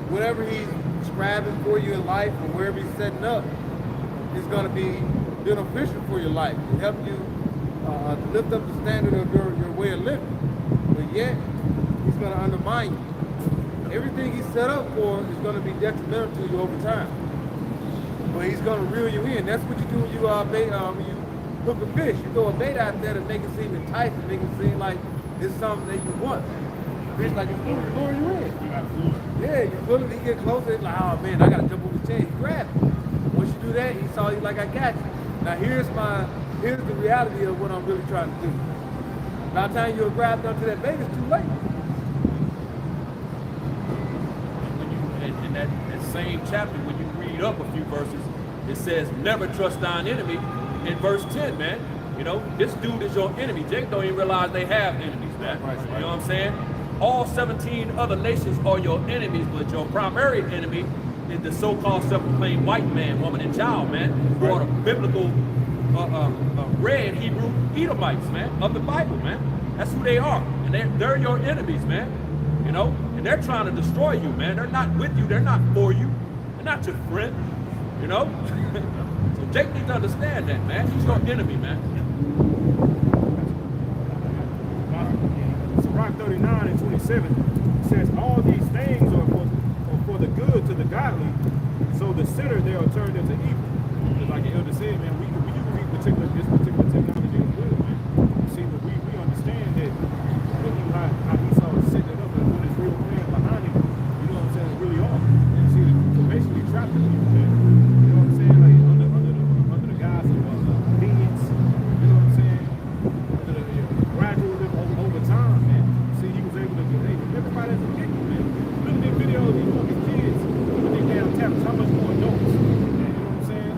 whatever he's scribing for you in life or wherever he's setting up is going to be beneficial for your life to help you lift up the standard of your way of living. But yet, he's going to undermine you. Everything he's set up for is going to be detrimental to you over time. But he's going to reel you in. That's what you do when you hook a fish. You throw a bait out there to make it seem enticing, make it seem like it's something that you want. Fish like it's luring you in. Yeah, you pull it, he get closer, it's like, oh man, I gotta jump over the chain. He grab it. Once you do that, he saw you like, I got you. Now here's the reality of what I'm really trying to do. By the time you're grabbed onto that bait, it's too late. In that same chapter, when you read up a few verses, it says, "Never trust thine enemy." In verse 10, man, you know, this dude is your enemy. Jake don't even realize they have enemies, man. You know what I'm saying? All 17 other nations are your enemies, but your primary enemy is the so-called self-proclaimed white man, woman, and child, man, who are the biblical red Hebrew Edomites, man, of the Bible, man. That's who they are, and they're your enemies, man. You know, and they're trying to destroy you, man. They're not with you. They're not for you. They're not your friend. You know. So Jake needs to understand that, man. He's your enemy, man. So Rock 39 and 27 says, "All these things are for the good to the godly, so the sinner they are turned into evil." Just like the elder said, man, we can read this particular technology is good, man. See, but we understand that how Esau is setting it up and put his real plan behind him, you know what I'm saying, really are. And see, so basically trapping people, man. You know what I'm saying? Like under the guise of convenience, you know what I'm saying? Under the gradualism over time, man. See, he was able to get everybody that's addicted, man. Look at these videos, these fucking kids with these damn tablets, how much more adults? You know what I'm saying?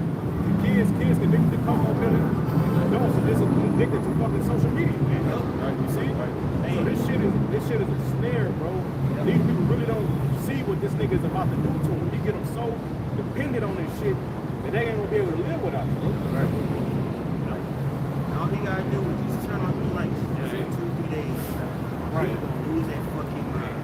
Kids can addicted to cocoa milk, adults are just addicted to fucking social media, man. Right? You see? So this shit is a snare, bro. These people really don't see what this nigga is about to do to them. He get them so dependent on this shit that they ain't gonna be able to live without it. Right. All he gotta do is just turn on the lights. That's in 2-3 days. Right. He gonna lose that fucking mind.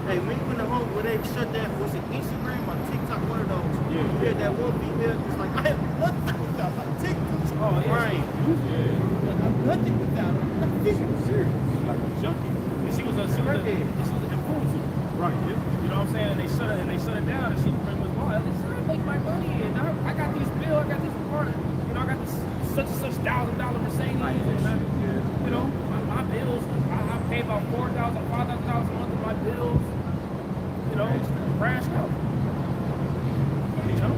Hey, when you went to home where they shut that, was it Instagram or TikTok, one of those? Yeah. You had that one female just like, I have nothing without my TikTok. Oh, yeah. Right. Yeah. Nothing without it. Serious. Like a junkie. And she was an influencer. Right. Yeah. You know what I'm saying? And they shut it down, and she pretty much, "Oh, this is how I make my money, and I got these bills, I got this report, you know, I got this such and such $1,000 Mercedes, and you know, my bills, I pay about $4,000, $5,000 a month of my bills, you know, crashed out, you know."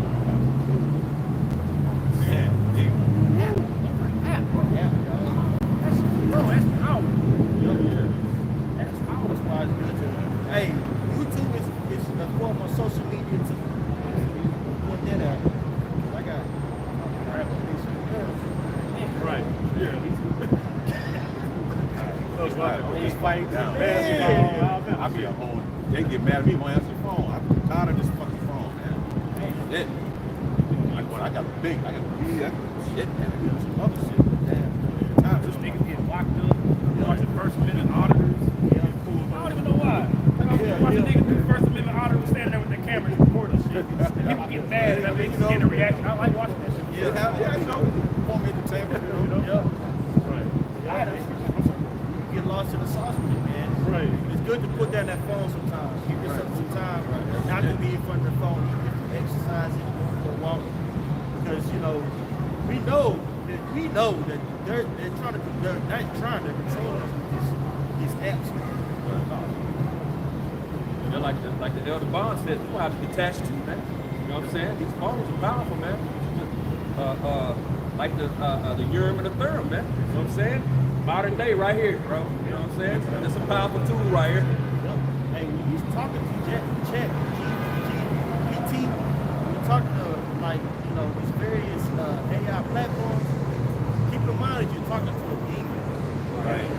Hey, YouTube is a form of social media too. Put that out. I got Right. Yeah. Those like fights, I be a whole. They get mad at me when I answer the phone. I'm tired of this fucking phone, man. Shit. Like when I got the I got shit, man. I got some other shit. Damn. Tired of This this niggas getting locked up, watching First Amendment auditors. I don't even know why. Watching niggas do First Amendment auditors standing there with their cameras recording shit. And people get mad and they just get a reaction. I like watching that shit. Yeah, you know, phone me at the table, you know. Yeah. I you get lost in the sauce with it, man. Right. It's good to put down that phone sometimes. Give yourself some time not to be in front of the phone. exercising, going for a walk, because we know that they're they're controlling us with these apps. You know, like the Elder Bond said, you don't have to detach too, man. You know what I'm saying? These phones are powerful, man. Like the Urim and the Thummim, man. You know what I'm saying? Modern day right here, bro. You know what I'm saying? It's a powerful tool right here. Hey, when you're talking to Chat GPT, when you're talking to these various AI platforms, keep in mind that you're talking to a demon. Right.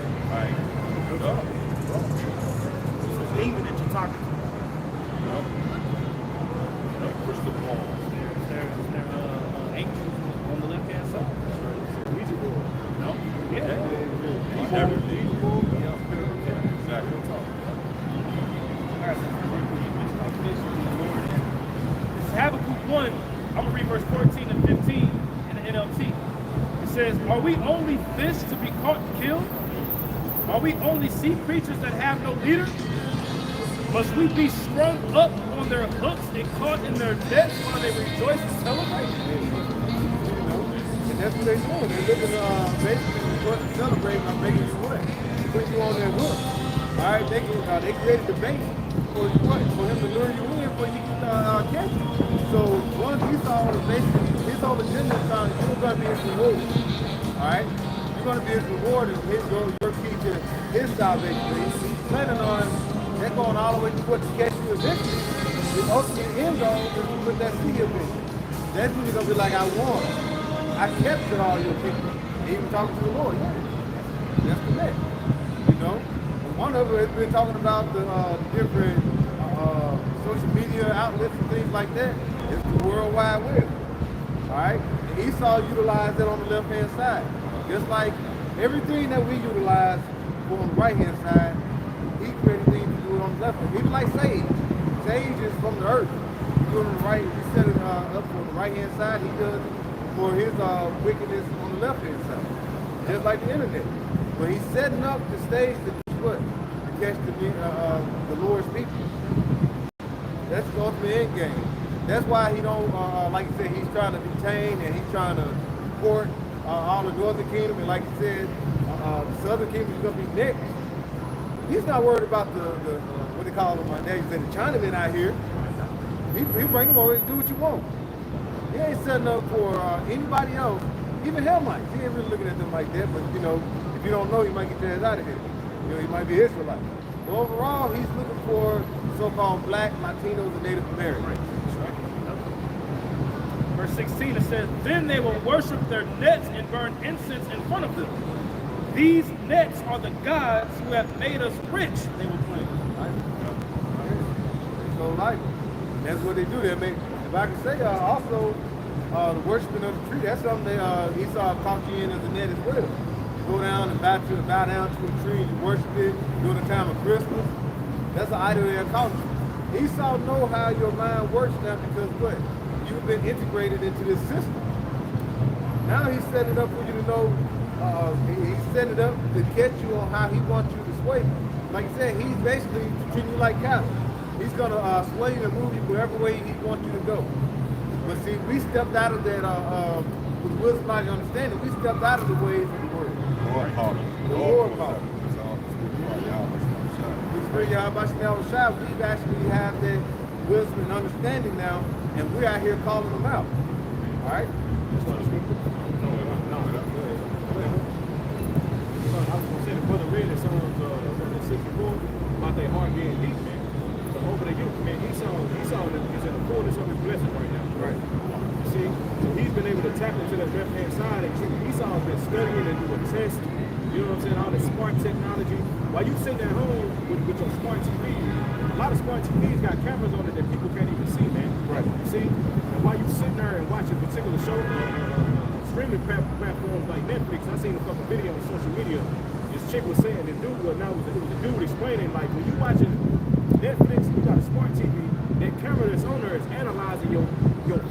It's a demon that you're talking to. Crystal ball. There angels on the left hand side. Ouija board. No? Yeah. Exactly. This is Habakkuk 1. I'm going to read verse 14 and 15 in the NLT. It says, are we only fish to be caught and killed? Are we only sea creatures that have no leader? Must we be strung up on their hooks and caught in their nets while they rejoice and celebrate? And that's what they're doing. They're looking basically to celebrate by making you what? Put you on their hook. All right, they created the bait for you what? For him to lure you in for you can catch you. So once Esau was basically his whole agenda is found, you're going to be his reward. All right, you're going to be his reward and your key to his salvation. He's planning on that going all the way to what to catch you eventually. The ultimate end goal is to put that sea of it. That's when you're going to be like, I won. I captured all your people. Even talking to the Lord. Yeah, that's correct. You know, and one of them has been talking about the different social media outlets and things like that. It's the World Wide Web. All right, and Esau utilized that on the left-hand side, just like everything that we utilize on the right-hand side. He created things to do it on the left hand. Even like Sage. Sage is from the earth. He do it on the right. He set it up on the right-hand side. He does for his wickedness on the left-hand side. Just like the internet. But he's setting up the stage to do what? To catch the Lord's people. That's the ultimate end game. That's why he don't, like you said, he's trying to detain and he's trying to port all the northern kingdom. And like you said, the southern kingdom is going to be next. He's not worried about the what they call them now. You say the Chinamen out here. He bring them over and do what you want. He ain't setting up for anybody else, even Hamites. He ain't really looking at them like that. But if you don't know, he might get your ass out of here. He might be Israelite. But overall, he's looking for so-called black, Latinos, and Native Americans. Verse 16, it says, then they will worship their nets and burn incense in front of them. These nets are the gods who have made us rich, they will claim. So like, that's what they do. They make, if I can say, also the worshiping of the tree. That's something Esau caught you in as a net as well. You go down and bow down to a tree, you worship it during the time of Christmas. That's an idol they're calling you. Esau know how your mind works now because what? You've been integrated into this system. Now he's setting it up for you to know. He's setting it up to catch you on how he wants you to sway. Like I said, he's basically treating you like cattle. He's going to sway you and move you wherever way he wants you to go. But see, we stepped out of that, with wisdom and understanding, we stepped out of the ways of the word. Lord called him. The Lord called him. Yahawashi, we actually have that wisdom and understanding now, and we're out here calling them out. All right? I was going to say the brother read in Psalms 64 about their heart getting deep, man. So over the youth, man, Esau is in the fullness of his blessing right now. Right. You see? So he's been able to tap into that left-hand side, and Esau has been studying and doing tests. You know what I'm saying? All this smart technology. While you sitting at home with your smart TV, a lot of smart TVs got cameras on it that people can't even see, man. Right. You see? And while you sitting there and watching particular shows, streaming platforms like Netflix, I seen a couple videos on social media. This chick was saying, it was a dude explaining, like, when you watching Netflix, you got a smart TV, that camera that's on there is analyzing your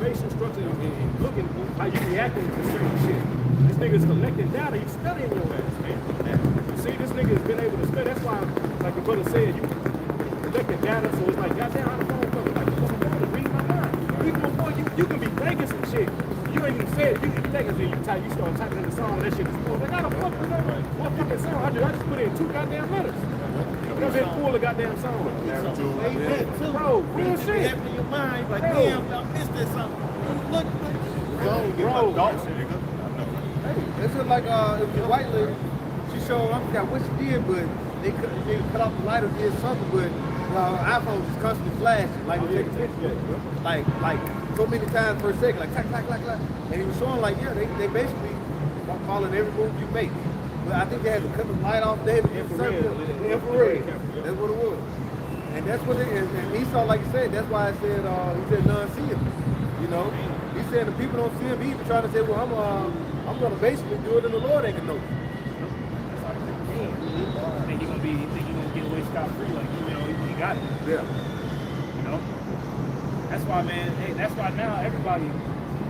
facial structure and looking how you reacting to certain shit. This nigga's collecting data, he's studying your ass, man. You see, this nigga has been able to study. That's why, like the brother said, you collecting data, so it's like, goddamn, how the phone comes? Like, you want to read my mind. People before you can be thinking some shit. You ain't even say it. You can think it. You start typing in the song and that shit is full. Like, I don't fuck with that one fucking song. I just put in 2 goddamn letters. I've been full of goddamn song. Bro, real It shit. happen in your mind, like, Bro. damn, I missed that something. Look, Bro, It's just like it was a white lady. She showed, I forgot what she did, but they cut off the light or did something, but her iPhone just constantly flashing, like take a picture, like so many times per second, like clack, clack, clack, clack. And he was showing like, yeah, they basically following every move you make. But I think they had to cut the light off there. Infrared. That's what it was. And that's what it is. And Esau, like you said, that's why I said, he said none see him. You know, he said the people don't see him. He even trying to say, well, I'm going to basically do it and the Lord ain't going to know. Think you're gonna get away scot-free, like, you know, you got it. Yeah. You know? That's why, man, hey, that's why now everybody,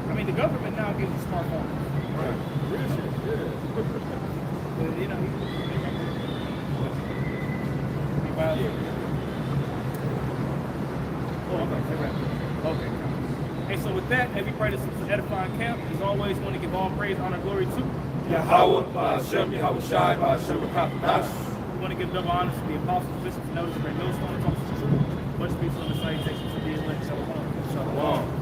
I mean, the government now gives you smartphones. Right. Real shit. But, you know, okay. Hey, so with that, hey, we pray this is an edifying camp. As always, want to give all praise, honor, glory to Yahawah, Hashem, Yahawashi, Hashem, We want to give double honors to the apostles, bishops, and elders, great millstones, officers, much peace on the salutations to the elect. Shalom. Shalom.